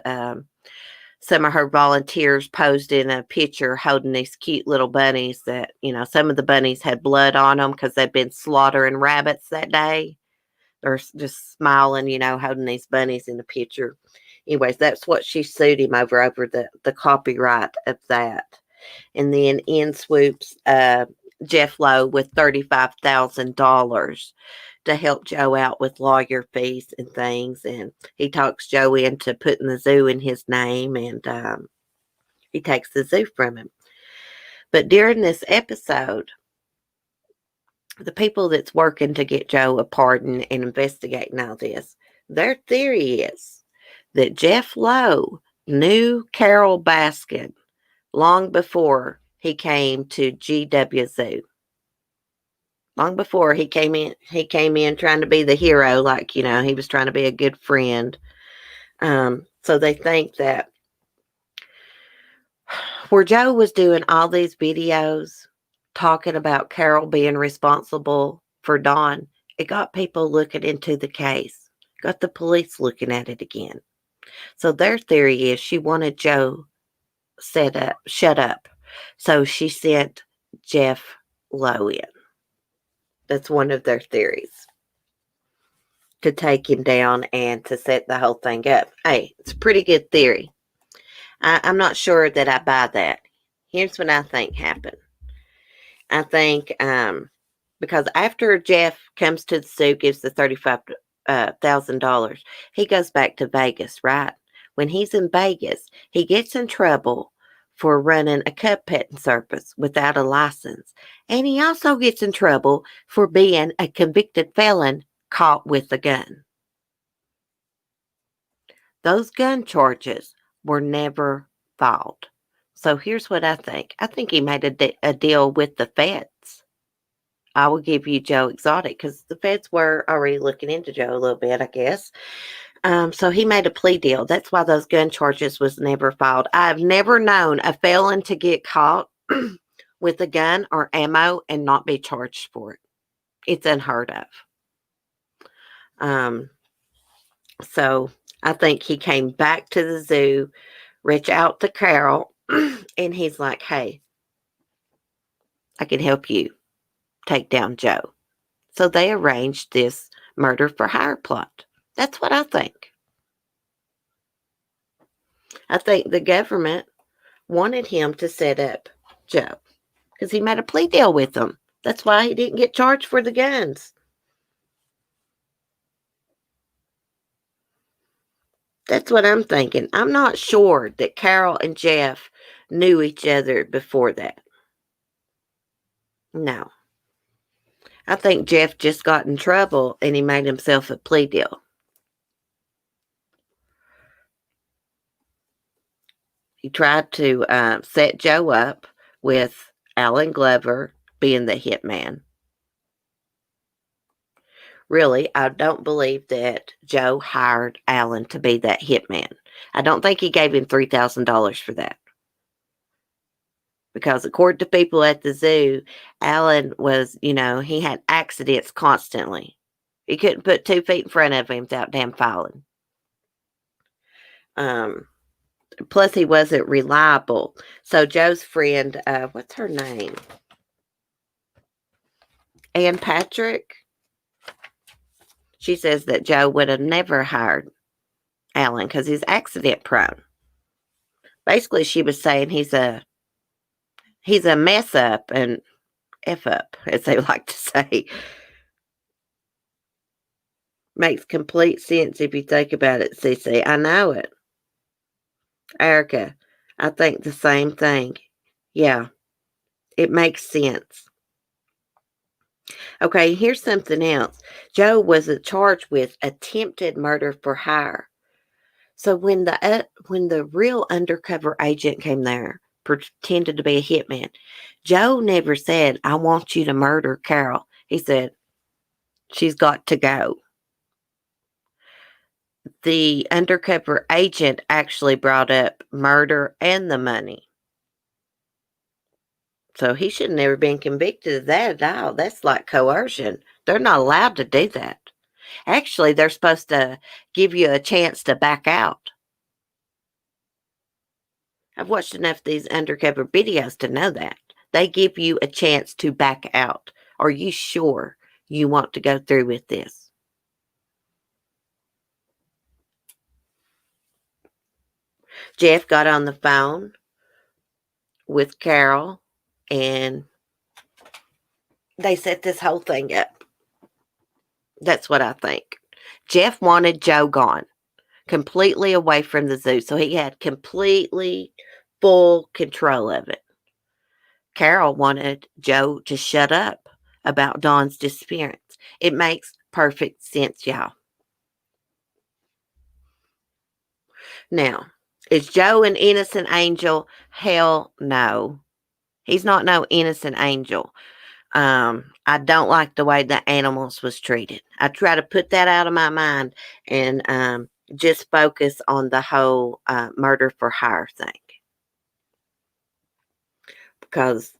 A: some of her volunteers posed in a picture holding these cute little bunnies that, some of the bunnies had blood on them because they'd been slaughtering rabbits that day. They're just smiling, holding these bunnies in the picture. Anyways, that's what she sued him over the copyright of that. And then in swoops Jeff Lowe with $35,000 to help Joe out with lawyer fees and things. And he talks Joe into putting the zoo in his name, and he takes the zoo from him. But during this episode, the people that's working to get Joe a pardon and investigating all this, their theory is that Jeff Lowe knew Carole Baskin long before he came to GW Zoo. Long before he came in trying to be the hero, like, he was trying to be a good friend. So they think that where Joe was doing all these videos talking about Carole being responsible for Dawn, it got people looking into the case, got the police looking at it again. So their theory is she wanted Joe shut up. So she sent Jeff Lowe in. That's one of their theories. To take him down and to set the whole thing up. Hey, it's a pretty good theory. I'm not sure that I buy that. Here's what I think happened. I think because after Jeff comes to the zoo, gives the $35,000, he goes back to Vegas, right? When he's in Vegas, he gets in trouble for running a cub petting service without a license. And he also gets in trouble for being a convicted felon caught with a gun. Those gun charges were never filed. So here's what I think. I think he made a deal with the feds. I will give you Joe Exotic because the feds were already looking into Joe a little bit, I guess. So he made a plea deal. That's why those gun charges was never filed. I've never known a felon to get caught with a gun or ammo and not be charged for it. It's unheard of. So I think he came back to the zoo, reached out to Carole, and he's like, hey, I can help you take down Joe. So they arranged this murder for hire plot. That's what I think. I think the government wanted him to set up Joe because he made a plea deal with them. That's why he didn't get charged for the guns. That's what I'm thinking. I'm not sure that Carole and Jeff knew each other before that. No. I think Jeff just got in trouble and he made himself a plea deal. He tried to set Joe up with Alan Glover being the hitman. Really, I don't believe that Joe hired Alan to be that hitman. I don't think he gave him $3,000 for that. Because according to people at the zoo, Alan was, he had accidents constantly. He couldn't put 2 feet in front of him without damn falling. Plus, he wasn't reliable. So Joe's friend, what's her name? Ann Patrick. She says that Joe would have never hired Alan because he's accident prone. Basically, she was saying he's a mess up and F up, as they like to say. Makes complete sense if you think about it, Cece. I know it. Erica, I think the same thing. Yeah, it makes sense. Okay, here's something else. Joe was charged with attempted murder for hire. So when the real undercover agent came there, pretended to be a hitman, Joe never said, "I want you to murder Carole." He said, "She's got to go." The undercover agent actually brought up murder and the money. So he should have never been convicted of that at all. That's like coercion. They're not allowed to do that. Actually, they're supposed to give you a chance to back out. I've watched enough of these undercover videos to know that. They give you a chance to back out. Are you sure you want to go through with this? Jeff got on the phone with Carole and they set this whole thing up. That's what I think. Jeff wanted Joe gone, completely away from the zoo, so he had completely full control of it. Carole wanted Joe to shut up about Dawn's disappearance. It makes perfect sense, y'all. Now, is Joe an innocent angel? Hell no. He's not no innocent angel. I don't like the way the animals was treated. I try to put that out of my mind and just focus on the whole murder for hire thing. Because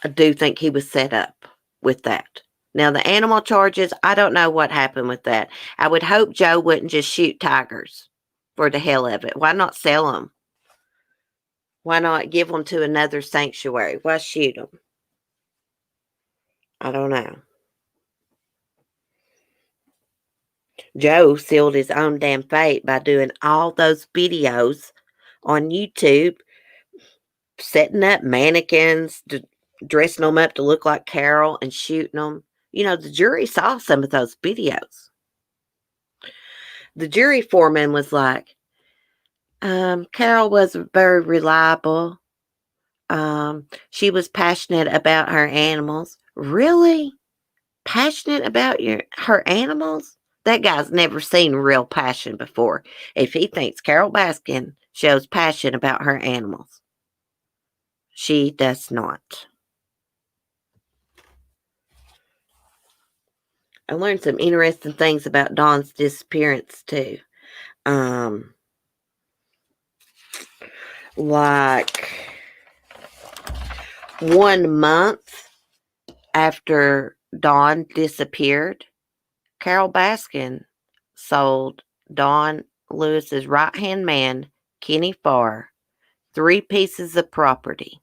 A: I do think he was set up with that. Now, the animal charges, I don't know what happened with that. I would hope Joe wouldn't just shoot tigers for the hell of it. Why not sell them? Why not give them to another sanctuary? Why shoot them? I don't know. Joe sealed his own damn fate by doing all those videos on YouTube, setting up mannequins, dressing them up to look like Carole and shooting them. You know, the jury saw some of those videos. The jury foreman was like, Carole was very reliable. She was passionate about her animals. Really? Passionate about her animals? That guy's never seen real passion before. If he thinks Carole Baskin shows passion about her animals, she does not. I learned some interesting things about Dawn's disappearance too. Like 1 month after Dawn disappeared, Carole Baskin sold Don Lewis's right-hand man, Kenny Farr, 3 pieces of property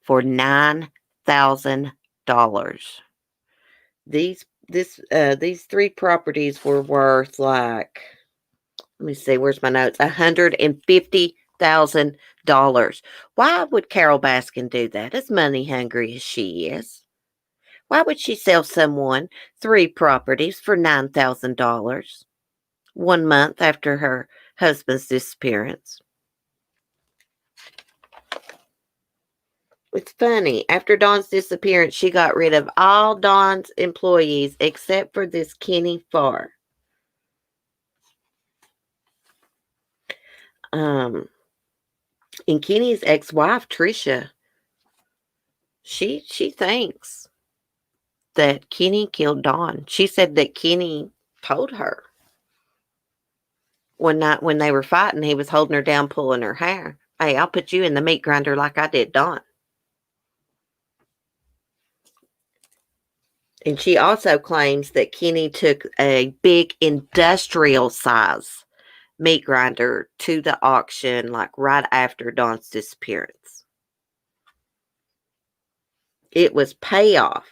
A: for $9,000. These 3 properties were worth like, let me see, where's my notes? $150,000. Why would Carole Baskin do that? As money hungry as she is. Why would she sell someone 3 properties for $9,000 1 month after her husband's disappearance? It's funny. After Dawn's disappearance, she got rid of all Dawn's employees except for this Kenny Farr. And Kenny's ex-wife, Trisha, she thinks that Kenny killed Dawn. She said that Kenny told her one night when they were fighting, he was holding her down, pulling her hair. Hey, I'll put you in the meat grinder like I did Dawn. And she also claims that Kenny took a big industrial size meat grinder to the auction, like right after Dawn's disappearance. It was payoff.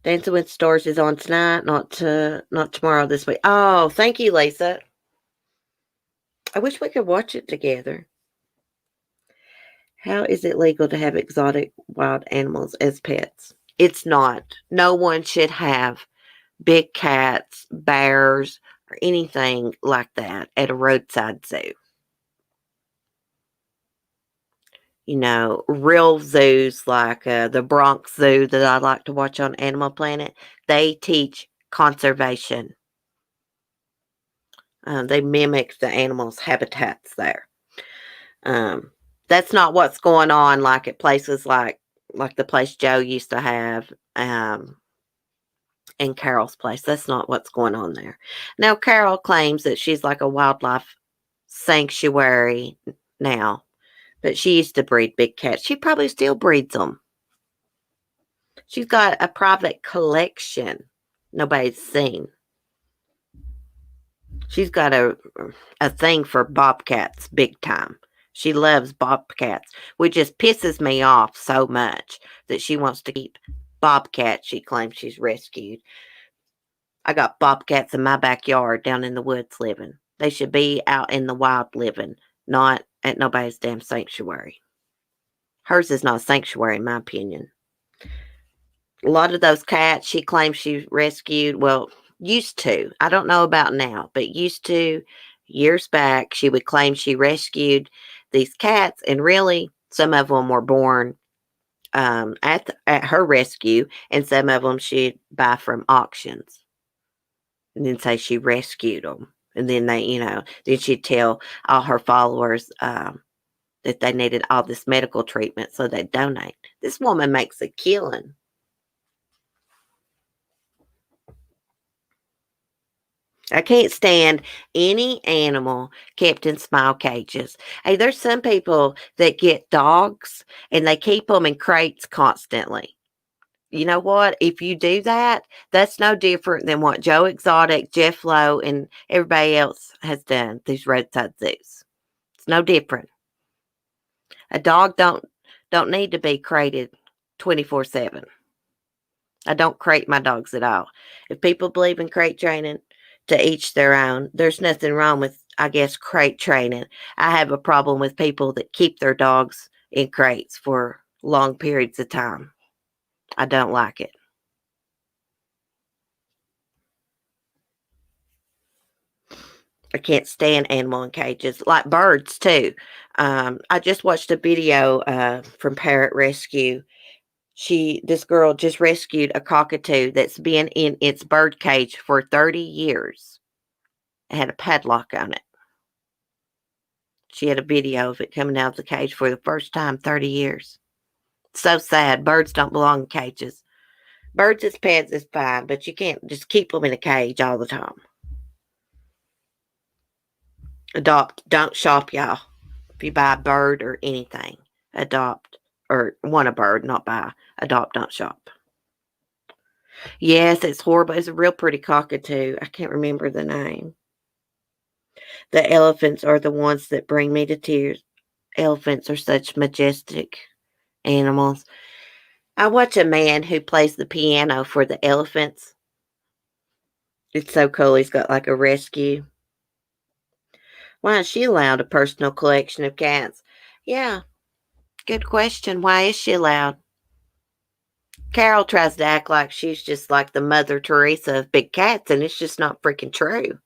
A: Dancing with Stars is on tonight, not tomorrow, this week. Oh, thank you, Lisa. I wish we could watch it together. How is it legal to have exotic wild animals as pets? It's not. No one should have big cats, bears, or anything like that at a roadside zoo. You know, real zoos like the Bronx Zoo that I like to watch on Animal Planet, they teach conservation. They mimic the animals' habitats there. That's not what's going on like at places like the place Joe used to have in Carole's place. That's not what's going on there. Now, Carole claims that she's like a wildlife sanctuary now, but she used to breed big cats. She probably still breeds them. She's got a private collection nobody's seen. She's got a thing for bobcats big time. She loves bobcats, which just pisses me off so much that she wants to keep bobcats she claims she's rescued. I got bobcats in my backyard down in the woods living. They should be out in the wild living, not at nobody's damn sanctuary. Hers is not a sanctuary, in my opinion. A lot of those cats she claims she rescued, well, used to. I don't know about now, but used to, years back, she would claim she rescued these cats, and really, some of them were born at her rescue, and some of them she'd buy from auctions, and then say she rescued them, and then then she'd tell all her followers that they needed all this medical treatment, so they'd donate. This woman makes a killing. I can't stand any animal kept in small cages. Hey, there's some people that get dogs and they keep them in crates constantly. You know what? If you do that, that's no different than what Joe Exotic, Jeff Lowe, and everybody else has done, these roadside zoos. It's no different. A dog don't need to be crated 24/7. I don't crate my dogs at all. If people believe in crate training, to each their own. There's nothing wrong with, I guess, crate training. I have a problem with people that keep their dogs in crates for long periods of time. I don't like it. I can't stand animal in cages, like birds too. I just watched a video from Parrot Rescue. This girl just rescued a cockatoo that's been in its bird cage for 30 years. It had a padlock on it. She had a video of it coming out of the cage for the first time 30 years. So sad. Birds don't belong in cages. Birds as pets is fine, but you can't just keep them in a cage all the time. Adopt. Don't shop, y'all. If you buy a bird or anything, adopt. Or want a bird, not buy. Adopt, don't shop. Yes, it's horrible. It's a real pretty cockatoo. I can't remember the name. The elephants are the ones that bring me to tears. Elephants are such majestic animals. I watch a man who plays the piano for the elephants. It's so cool. He's got like a rescue. Why is she allowed a personal collection of cats? Yeah, good question. Why is she allowed? Carole tries to act like she's just like the Mother Teresa of big cats, and it's just not freaking true.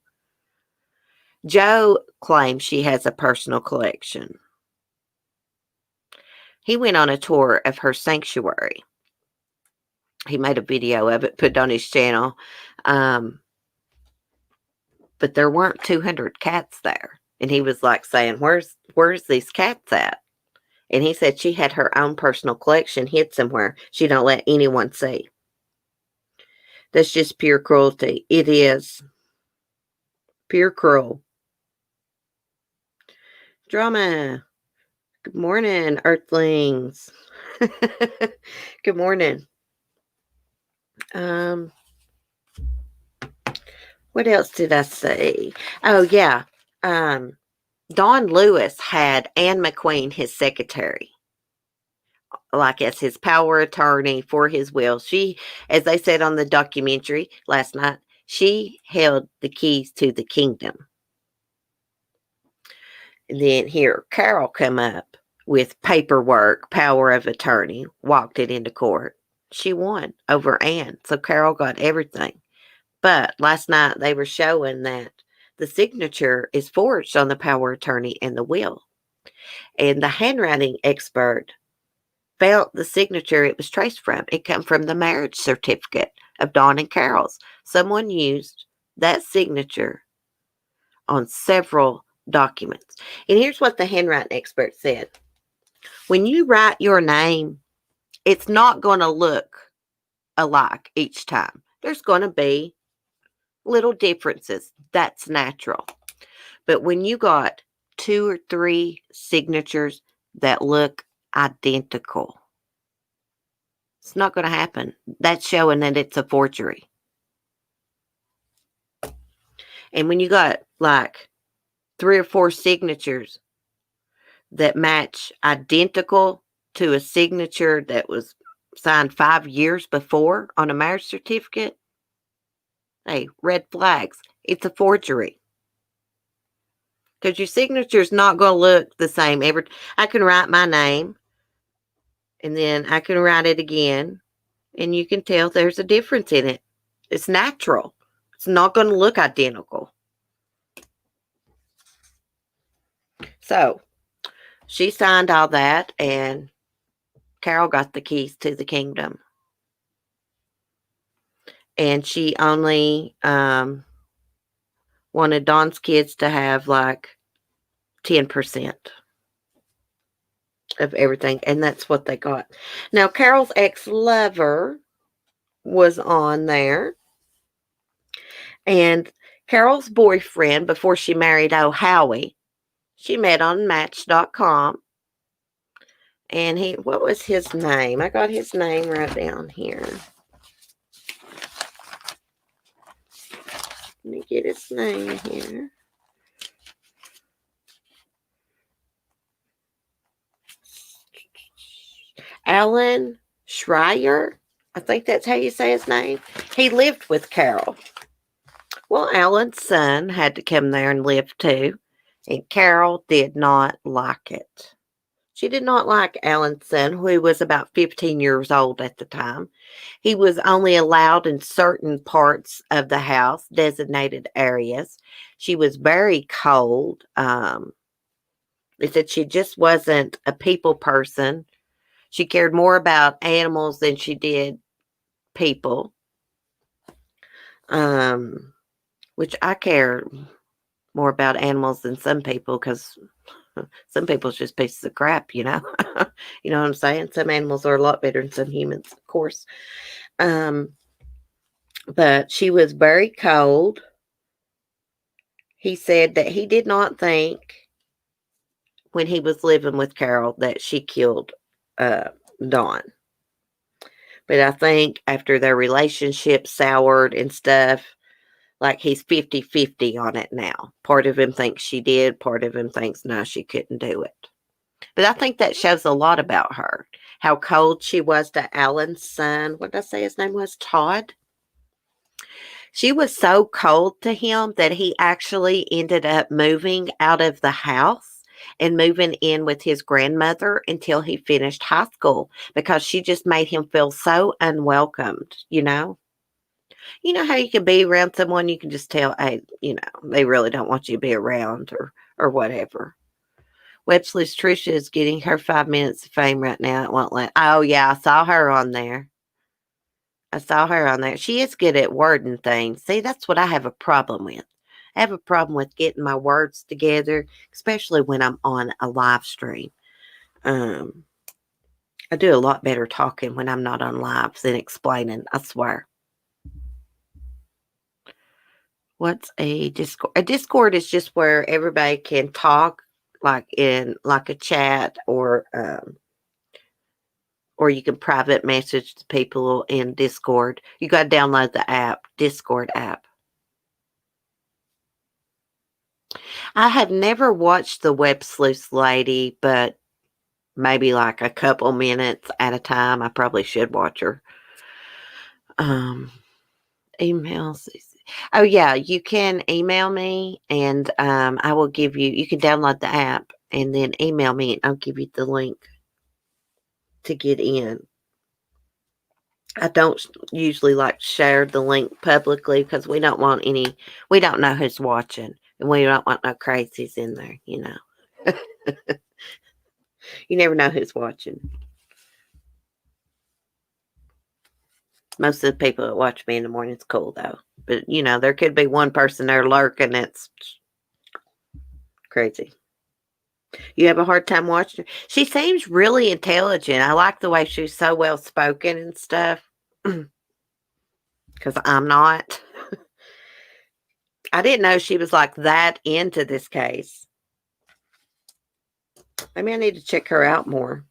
A: Joe claims she has a personal collection. He went on a tour of her sanctuary. He made a video of it, put it on his channel. But there weren't 200 cats there. And he was like saying, where's these cats at? And he said she had her own personal collection hid somewhere. She don't let anyone see. That's just pure cruelty. It is. Pure cruel. Drama. Good morning, Earthlings. Good morning. What else did I see? Oh, yeah. Don Lewis had Anne McQueen, his secretary, like as his power attorney for his will. She, as they said on the documentary last night, she held the keys to the kingdom. And then here, Carole come up with paperwork, power of attorney, walked it into court. She won over Anne. So Carole got everything. But last night they were showing that the signature is forged on the power of attorney and the will. And the handwriting expert felt the signature it was traced from. It come from the marriage certificate of Dawn and Carole's. Someone used that signature on several documents. And here's what the handwriting expert said. When you write your name, it's not going to look alike each time. There's going to be little differences. That's natural. But when you got 2 or 3 signatures that look identical, it's not going to happen. That's showing that it's a forgery. And when you got like 3 or 4 signatures that match identical to a signature that was signed 5 years before on a marriage certificate, hey, red flags. It's a forgery. Because your signature is not going to look the same. I can write my name, and then I can write it again, and you can tell there's a difference in it. It's natural. It's not going to look identical. So, she signed all that, and Carole got the keys to the kingdom. And she only wanted Dawn's kids to have like 10% of everything, and that's what they got. Now, Carole's ex-lover was on there, and Carole's boyfriend, before she married Howie, she met on Match.com, and what was his name? I got his name right down here. Let me get his name here. Alan Schreier. I think that's how you say his name. He lived with Carole. Well, Alan's son had to come there and live too, and Carole did not like it. She did not like Alan's son, who was about 15 years old at the time. He was only allowed in certain parts of the house, designated areas. She was very cold. They said she just wasn't a people person. She cared more about animals than she did people. Which I care more about animals than some people, because some people's just pieces of crap, you know. You know what I'm saying? Some animals are a lot better than some humans, of course. But she was very cold. He said that he did not think, when he was living with Carole, that she killed Dawn. But I think after their relationship soured and stuff, like he's 50-50 on it now. Part of him thinks she did. Part of him thinks, no, she couldn't do it. But I think that shows a lot about her. How cold she was to Alan's son. What did I say his name was? Todd? She was so cold to him that he actually ended up moving out of the house and moving in with his grandmother until he finished high school, because she just made him feel so unwelcomed, you know? You know how you can be around someone, you can just tell, hey, you know, they really don't want you to be around, or whatever. Websley's Trisha is getting her 5 minutes of fame right now. It won't let. Oh, yeah, I saw her on there. She is good at wording things. See, that's what I have a problem with. I have a problem with getting my words together, especially when I'm on a live stream. I do a lot better talking when I'm not on live than explaining, I swear. What's a Discord? A Discord is just where everybody can talk, like in like a chat, or you can private message the people in Discord. You got to download the app, Discord app. I have never watched the Web Sleuth Lady, but maybe like a couple minutes at a time. I probably should watch her. Um, emails. Oh yeah, you can email me, and I will give you. You can download the app and then email me, and I'll give you the link to get in. I don't usually like to share the link publicly because we don't want any. We don't know who's watching, and we don't want no crazies in there. You never know who's watching. Most of the people that watch me in the morning is cool though. But there could be one person there lurking that's crazy. You have a hard time watching her. She seems really intelligent. I like the way she's so well spoken and stuff. Because I'm not. I didn't know she was like that into this case. Maybe I need to check her out more.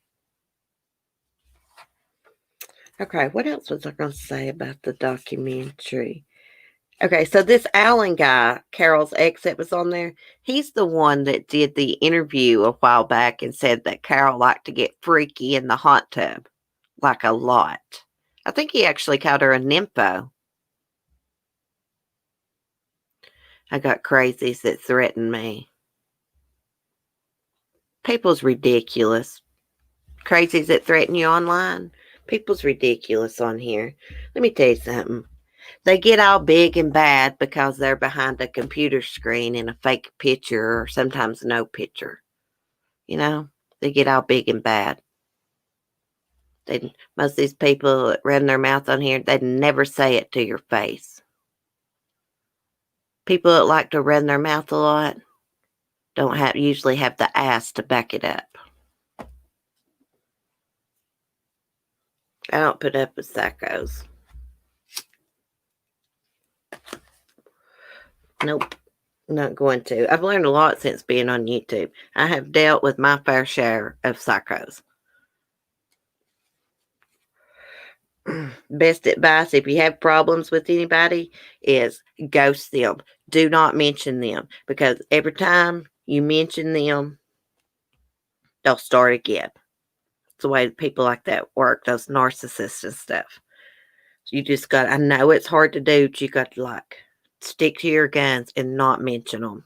A: Okay, what else was I going to say about the documentary? Okay, so this Alan guy, Carole's ex that was on there, he's the one that did the interview a while back and said that Carole liked to get freaky in the hot tub, like a lot. I think he actually called her a nympho. I got crazies that threatened me. People's ridiculous. Crazies that threaten you online. People's ridiculous on here. Let me tell you something. They get all big and bad because they're behind a computer screen in a fake picture or sometimes no picture. They get all big and bad. Most of these people that run their mouth on here, they'd never say it to your face. People that like to run their mouth a lot don't usually have the ass to back it up. I don't put up with psychos. Nope. Not going to. I've learned a lot since being on YouTube. I have dealt with my fair share of psychos. Best advice if you have problems with anybody is ghost them. Do not mention them because every time you mention them, they'll start again. It's the way people like that work, those narcissists and stuff. You just I know it's hard to do, but you got to stick to your guns and not mention them.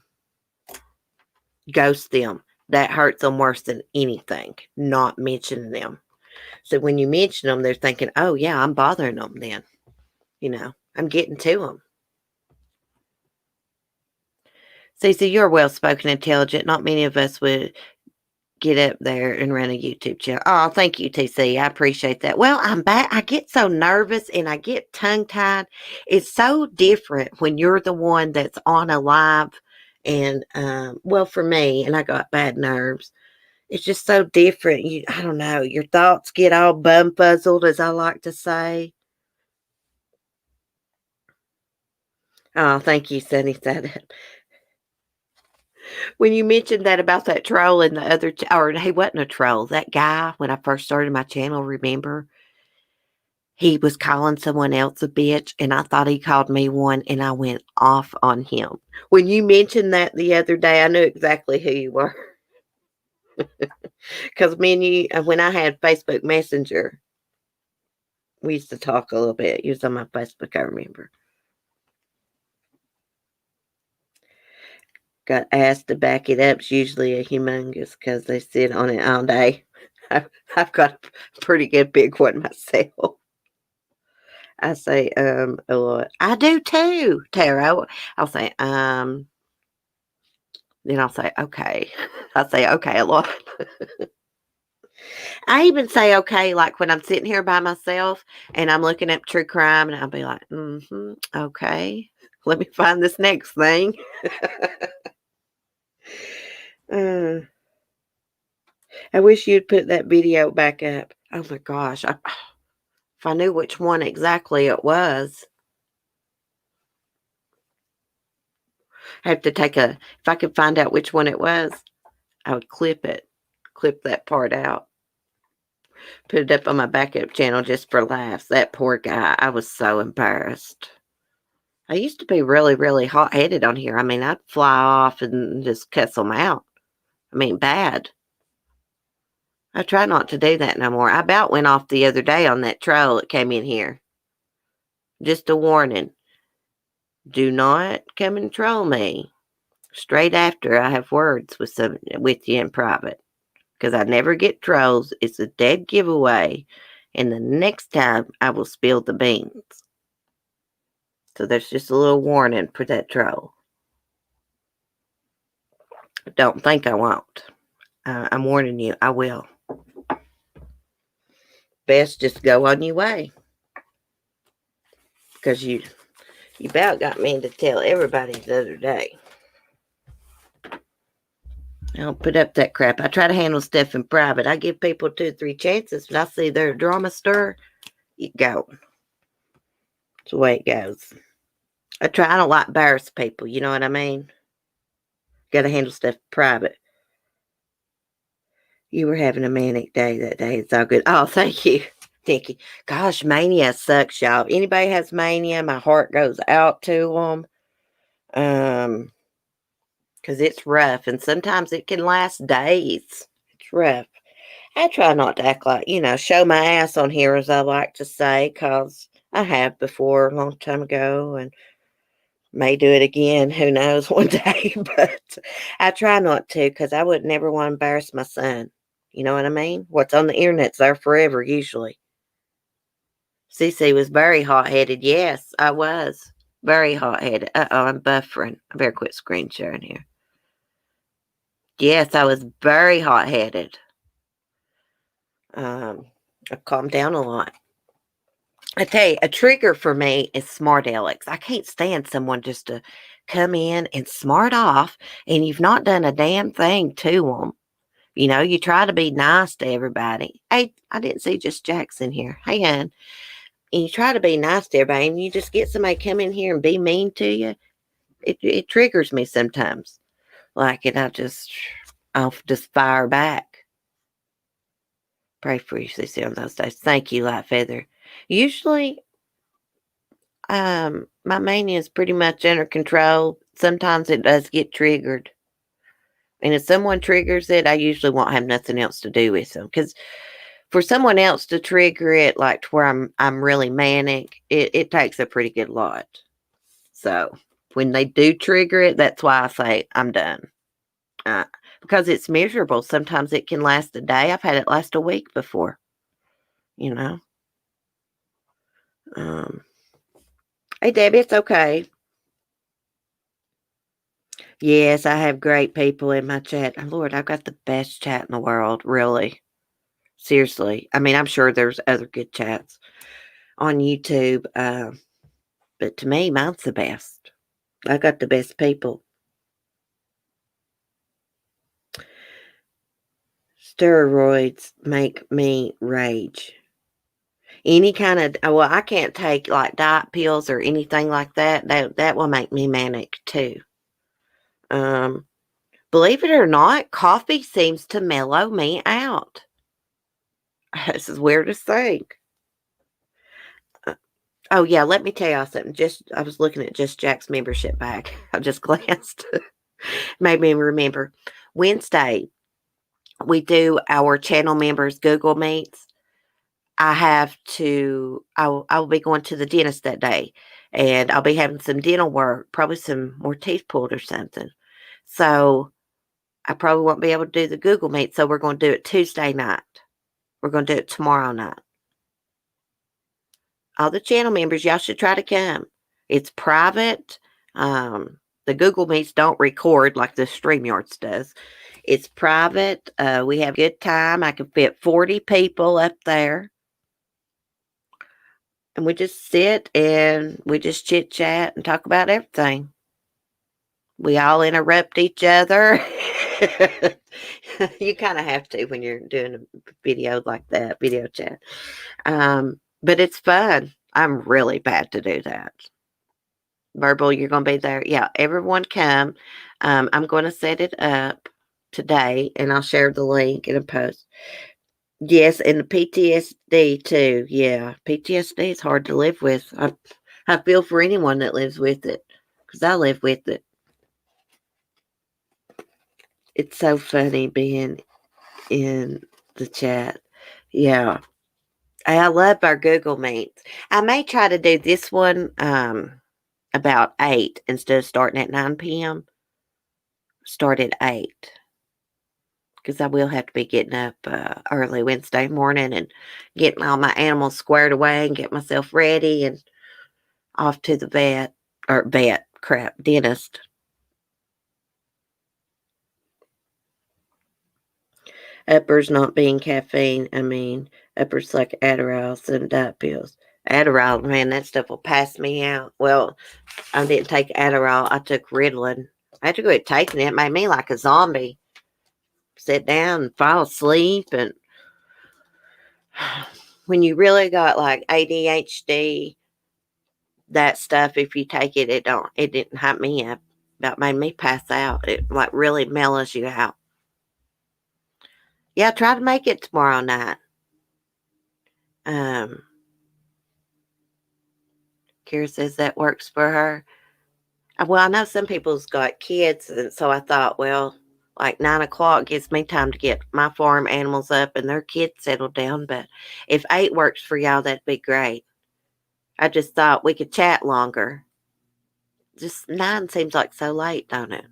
A: Ghost them. That hurts them worse than anything, not mentioning them. So when you mention them, they're thinking, oh, yeah, I'm bothering them then. I'm getting to them. Cece, you're well-spoken, intelligent. Not many of us would get up there and run a YouTube channel. Oh, thank you, TC. I appreciate that. Well, I'm back. I get so nervous and I get tongue-tied. It's so different when you're the one that's on a live and, for me, and I got bad nerves. It's just so different. I don't know. Your thoughts get all bum-fuzzled, as I like to say. Oh, thank you, Sunny said. When you mentioned that about that troll and the other, or he wasn't a troll, that guy, when I first started my channel, remember? He was calling someone else a bitch, and I thought he called me one, and I went off on him. When you mentioned that the other day, I knew exactly who you were. Because me and you, when I had Facebook Messenger, we used to talk a little bit. You was on my Facebook, I remember. Got asked to back it up. It's usually a humongous because they sit on it all day. I've got a pretty good big one myself. I say a lot. I do too, Tara. I'll say then I'll say okay. I'll say okay a lot. I even say okay like when I'm sitting here by myself and I'm looking up true crime and I'll be like, okay. Let me find this next thing. I wish you'd put that video back up. Oh my gosh. If I knew which one exactly it was. I have to if I could find out which one it was, I would clip that part out. Put it up on my backup channel just for laughs. That poor guy. I was so embarrassed. I used to be really, really hot-headed on here. I mean, I'd fly off and just cuss them out. I mean, bad. I try not to do that no more. I about went off the other day on that troll that came in here. Just a warning. Do not come and troll me straight after I have words with you in private. Because I never get trolls. It's a dead giveaway. And the next time I will spill the beans. So there's just a little warning for that troll. Don't think I won't. I'm warning you, I will. Best just go on your way. Because you about got me to tell everybody the other day. I don't put up that crap. I try to handle stuff in private. I give people 2 or 3 chances, but I see they're a drama stir. You go. That's the way it goes. I don't like embarrass people. You know what I mean? Got to handle stuff private. You were having a manic day that day. It's all good. Oh, thank you. Thank you. Gosh, mania sucks, y'all. If anybody has mania, my heart goes out to them. Because it's rough. And sometimes it can last days. It's rough. I try not to act like, show my ass on here, as I like to say, because I have before a long time ago and may do it again. Who knows one day. But I try not to because I would never want to embarrass my son. You know what I mean? What's on the internet's there forever, usually. Cece was very hot-headed. Yes, I was. Very hot-headed. Uh-oh, I'm buffering. I better quit screen sharing here. Yes, I was very hot-headed. I calmed down a lot. I tell you, a trigger for me is smart Alex. I can't stand someone just to come in and smart off, and you've not done a damn thing to them. You try to be nice to everybody. Hey, I didn't see just Jackson here. Hey, hon. And you try to be nice to everybody, and you just get somebody come in here and be mean to you. It triggers me sometimes. And I'll just fire back. Pray for you, Cece, on those days. Thank you, Light Feather. Usually, my mania is pretty much under control. Sometimes it does get triggered. And if someone triggers it, I usually won't have nothing else to do with them. Because for someone else to trigger it, like to where I'm really manic, it takes a pretty good lot. So when they do trigger it, that's why I say I'm done. Because it's miserable. Sometimes it can last a day. I've had it last a week before. Hey, Debbie, it's okay. Yes, I have great people in my chat. Oh, Lord, I've got the best chat in the world, really. Seriously. I mean, I'm sure there's other good chats on YouTube, but to me, mine's the best. I got the best people. Steroids make me rage. Any kind of, well, I can't take like diet pills or anything like that. That will make me manic too. Believe it or not, coffee seems to mellow me out. This is weird to think. Oh yeah, let me tell y'all something. I was looking at Just Jack's membership bag. I just glanced. Made me remember. Wednesday, we do our channel members Google Meets. I will be going to the dentist that day, and I'll be having some dental work, probably some more teeth pulled or something. So I probably won't be able to do the Google Meet. So we're going to do it Tuesday night. We're going to do it tomorrow night. All the channel members, y'all should try to come. It's private. The Google Meets don't record like the StreamYards does. It's private. We have a good time. I can fit 40 people up there. And we just sit and we just chit chat and talk about everything. We all interrupt each other. You kind of have to when you're doing a video like that, video chat. But it's fun. I'm really bad to do that. Verbal, you're going to be there. Yeah, everyone come. I'm going to set it up today, and I'll share the link in a post. Yes, and the PTSD too. Yeah, PTSD is hard to live with. I feel for anyone that lives with it, because I live with it. It's so funny being in the chat. Yeah. I love our Google Meets. I may try to do this one about 8 instead of starting at 9 p.m. Start at 8 because I will have to be getting up early Wednesday morning and getting all my animals squared away and get myself ready and off to the dentist. Uppers not being caffeine. I mean, uppers like Adderall and diet pills. Adderall, man, that stuff will pass me out. Well, I didn't take Adderall. I took Ritalin. I had to quit taking it. It made me like a zombie. Sit down and fall asleep. And when you really got like ADHD, that stuff, if you take it, it didn't hype me up. That made me pass out. It like really mellows you out. Yeah, try to make it tomorrow night. Kira says that works for her. Well, I know some people's got kids, and so I thought, well, like 9 o'clock gives me time to get my farm animals up and their kids settled down. But if 8 works for y'all, that'd be great. I just thought we could chat longer. Just 9 seems like so late, don't it?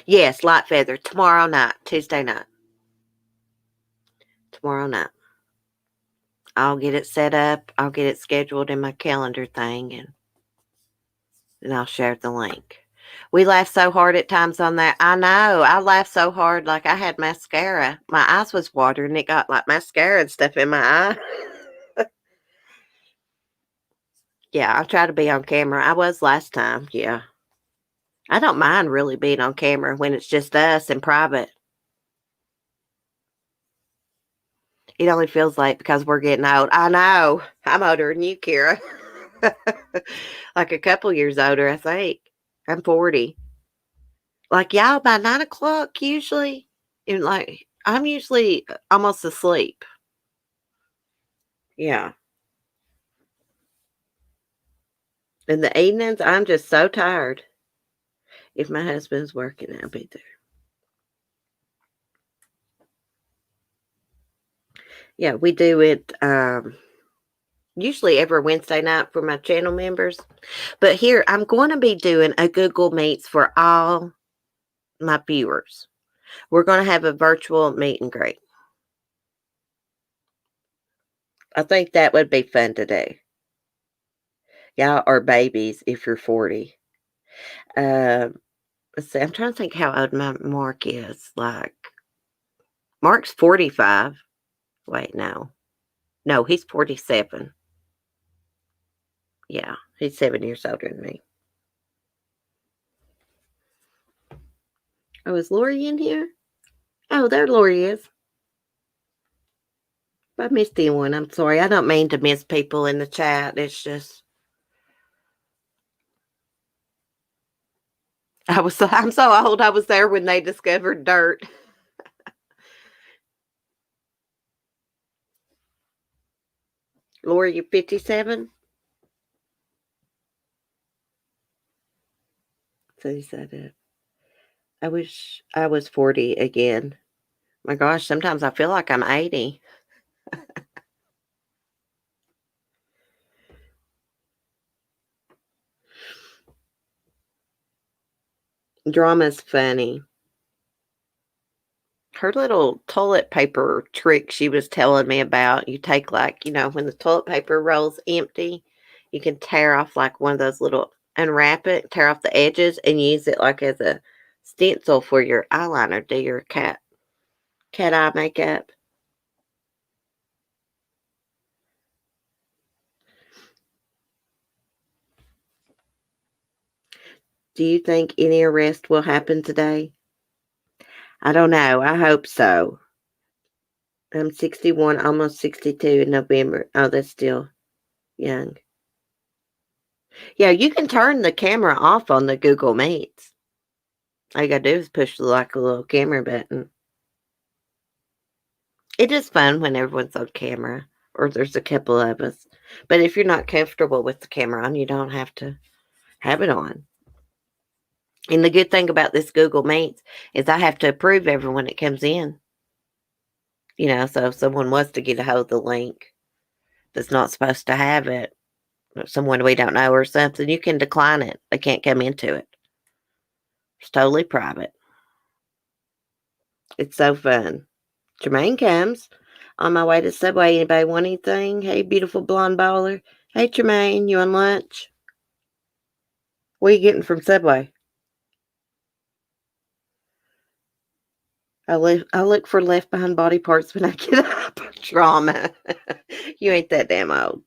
A: Yes, light feather tomorrow night, Tuesday night. Tomorrow night. I'll get it set up. I'll get it scheduled in my calendar thing, and I'll share the link. We laugh so hard at times on that. I know. I laughed so hard like I had mascara. My eyes was watering. It got like mascara and stuff in my eye. Yeah, I'll try to be on camera. I was last time. Yeah. I don't mind really being on camera when it's just us in private. It only feels like because we're getting old. I know. I'm older than you, Kira. Like a couple years older, I think. I'm 40. Like y'all by 9 o'clock usually. And like I'm usually almost asleep. Yeah. In the evenings, I'm just so tired. If my husband's working, I'll be there. Yeah, we do it usually every Wednesday night for my channel members. But here, I'm going to be doing a Google Meets for all my viewers. We're going to have a virtual meet and greet. I think that would be fun to do. Y'all are babies if you're 40. Let's see, I'm trying to think how old my Mark is. Like, Mark's 45. Wait, no. No, he's 47. Yeah, he's 7 years older than me. Oh, is Lori in here? Oh, there Lori is. If I missed anyone, I'm sorry. I don't mean to miss people in the chat. It's just I'm so old. I was there when they discovered dirt. Lori, you 57? So he said it. I wish I was 40 again. My gosh, sometimes I feel like I'm 80. Drama's funny. Her little toilet paper trick she was telling me about, you take like, when the toilet paper rolls empty, you can tear off like one of those little, unwrap it, tear off the edges, and use it like as a stencil for your eyeliner, do your cat eye makeup. Do you think any arrest will happen today? I don't know. I hope so. I'm 61, almost 62 in November. Oh, that's still young. Yeah, you can turn the camera off on the Google Meets. All you gotta do is push like a little camera button. It is fun when everyone's on camera or there's a couple of us. But if you're not comfortable with the camera on, you don't have to have it on. And the good thing about this Google Meets is I have to approve everyone that comes in. So if someone wants to get a hold of the link that's not supposed to have it, or someone we don't know or something, you can decline it. They can't come into it. It's totally private. It's so fun. Jermaine comes on my way to Subway. Anybody want anything? Hey, beautiful blonde baller. Hey, Jermaine, you on lunch? What are you getting from Subway? I look for left behind body parts when I get up. Drama. You ain't that damn old.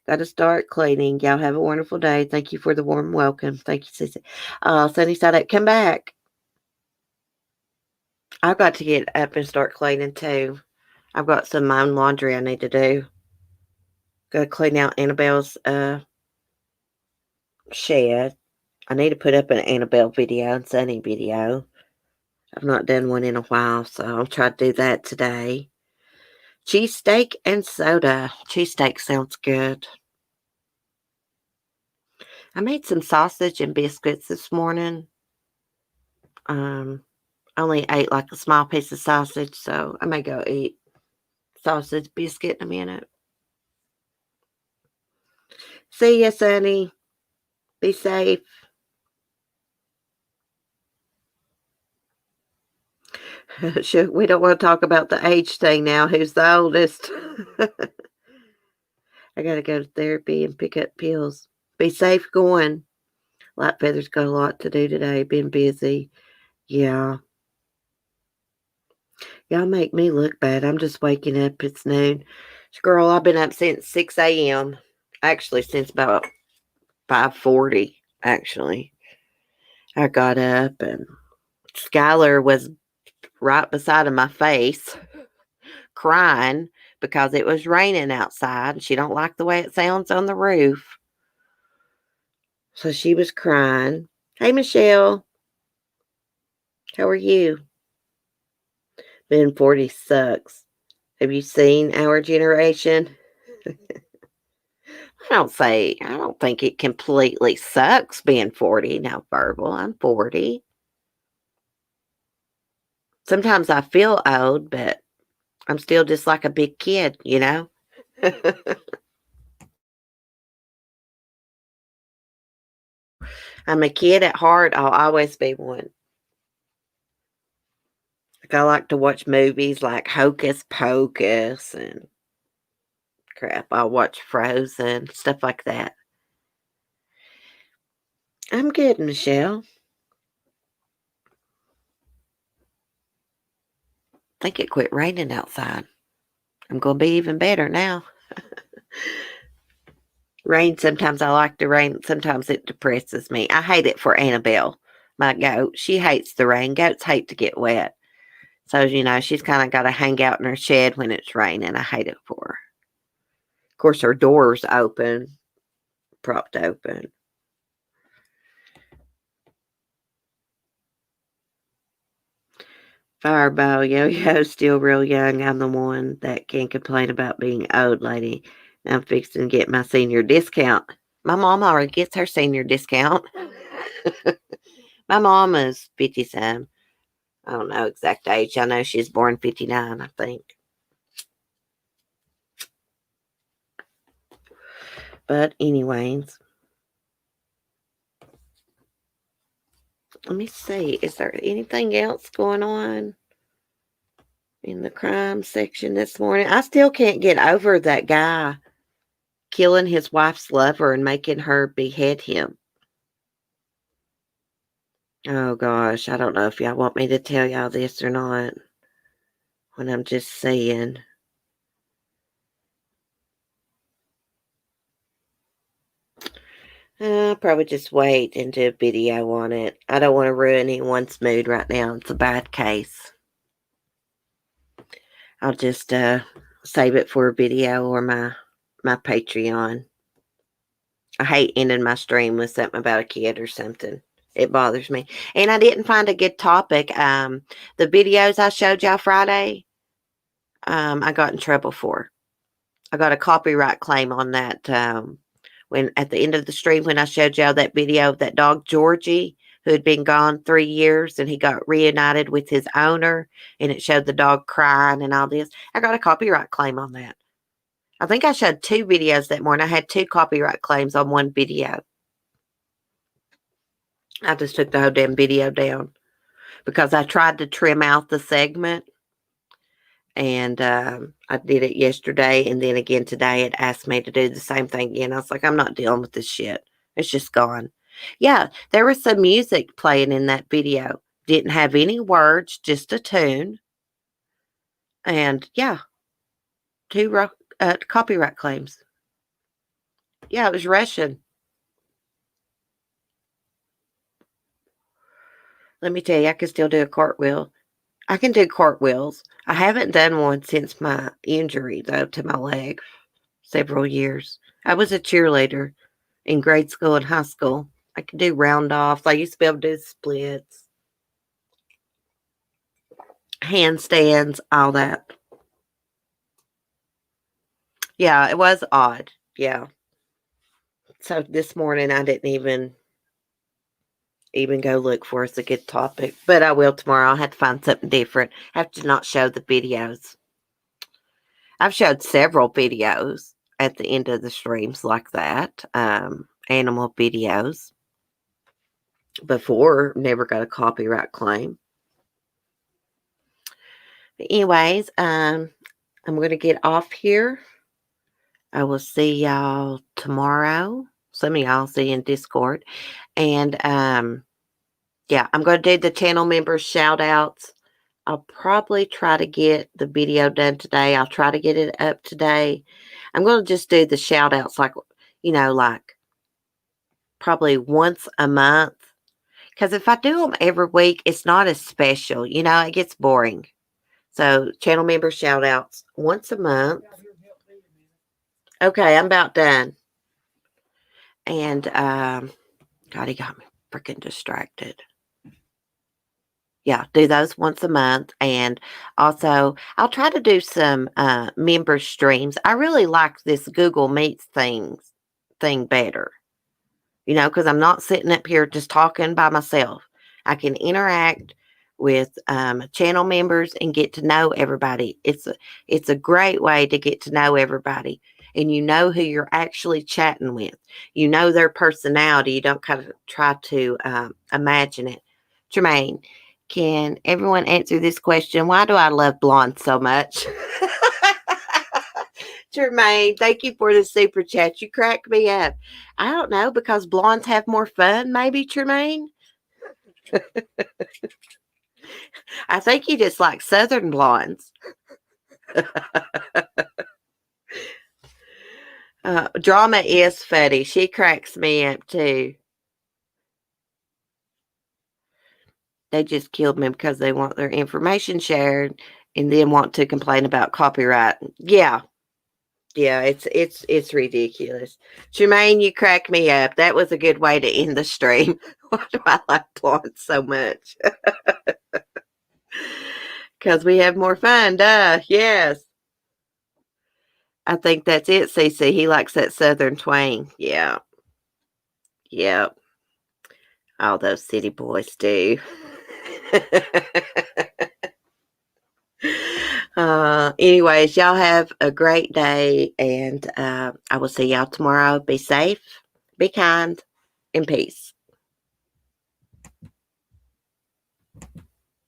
A: Got to start cleaning. Y'all have a wonderful day. Thank you for the warm welcome. Thank you, Sissy. Sunnyside up, come back. I've got to get up and start cleaning too. I've got some of my own laundry I need to do. Got to clean out Annabelle's shed. I need to put up an Annabelle video and Sunny video. I've not done one in a while, so I'll try to do that today. Cheesesteak and soda. Cheesesteak sounds good. I made some sausage and biscuits this morning. Only ate like a small piece of sausage, so I may go eat sausage biscuit in a minute. See ya, Sonny. Be safe. We don't want to talk about the age thing now. Who's the oldest? I got to go to therapy and pick up pills. Be safe going. Light Feather's got a lot to do today. Been busy. Yeah. Y'all make me look bad. I'm just waking up. It's noon. Girl, I've been up since 6 a.m. Actually, since about 5:40, actually. I got up and Skylar was right beside of my face crying because it was raining outside. She don't like the way it sounds on the roof. So she was crying. Hey, Michelle. How are you? Being 40 sucks. Have you seen our generation? I don't think it completely sucks being 40. Now, verbal, I'm 40. Sometimes I feel old, but I'm still just like a big kid, I'm a kid at heart. I'll always be one. Like I like to watch movies like Hocus Pocus and crap. I'll watch Frozen, stuff like that. I'm good, Michelle. I think it quit raining outside. I'm going to be even better now. Rain, sometimes I like the rain. Sometimes it depresses me. I hate it for Annabelle, my goat. She hates the rain. Goats hate to get wet. So, she's kind of got to hang out in her shed when it's raining. I hate it for her. Of course, her door's open, propped open. Fireball Yo-Yo, still real young. I'm the one that can complain about being old, lady. I'm fixing to get my senior discount. My mom already gets her senior discount. My mom is 50-some. I don't know exact age. I know she's born 59, I think. But anyways, let me see. Is there anything else going on in the crime section this morning? I still can't get over that guy killing his wife's lover and making her behead him. Oh gosh, I don't know if y'all want me to tell y'all this or not. When I'm just saying. I'll probably just wait and do a video on it. I don't want to ruin anyone's mood right now. It's a bad case. I'll just save it for a video or my Patreon. I hate ending my stream with something about a kid or something. It bothers me. And I didn't find a good topic. The videos I showed y'all Friday, I got in trouble for. I got a copyright claim on that. When at the end of the stream, when I showed y'all that video of that dog Georgie, who had been gone 3 years, and he got reunited with his owner, and it showed the dog crying and all this. I got a copyright claim on that. I think I showed 2 videos that morning. I had 2 copyright claims on one video. I just took the whole damn video down because I tried to trim out the segment, and I did it yesterday, and then again today it asked me to do the same thing again. I was like, I'm not dealing with this shit. It's just gone. Yeah, there was some music playing in that video. Didn't have any words, just a tune. And yeah, 2 copyright claims. Yeah, it was Russian. Let me tell you, I can still do a cartwheel. I can do cartwheels. I haven't done one since my injury, though, to my leg. Several years. I was a cheerleader in grade school and high school. I could do round offs. I used to be able to do splits, handstands, all that. Yeah, it was odd. Yeah. So this morning I didn't even go look for us a good topic, but I will tomorrow. I'll have to find something different. I have to not show the videos. I've showed several videos at the end of the streams like that, animal videos before, never got a copyright claim. But anyways, I'm going to get off here. I will see y'all tomorrow. Some of y'all see in Discord. And yeah, I'm going to do the channel members shout outs. I'll probably try to get the video done today. I'll try to get it up today. I'm going to just do the shout outs like probably once a month. Because if I do them every week, it's not as special. It gets boring. So channel member shout outs once a month. Okay, I'm about done. And God, he got me freaking distracted. Yeah, do those once a month. And also, I'll try to do some member streams. I really like this Google Meets thing better, because I'm not sitting up here just talking by myself. I can interact with channel members and get to know everybody. It's a great way to get to know everybody, and you know who you're actually chatting with. You know their personality. You don't kind of try to imagine it. Jermaine, can everyone answer this question? Why do I love blondes so much? Jermaine, thank you for the super chat. You crack me up. I don't know, because blondes have more fun, maybe, Jermaine? I think you just like Southern blondes. Drama is funny. She cracks me up, too. They just killed me because they want their information shared and then want to complain about copyright. Yeah. Yeah, it's ridiculous. Jermaine, you crack me up. That was a good way to end the stream. Why do I like blondes so much? Because we have more fun, duh. Yes. I think that's it, CC. He likes that Southern twang. Yeah. Yep. All those city boys do. Anyways, y'all have a great day, and I will see y'all tomorrow. Be safe, be kind, and peace.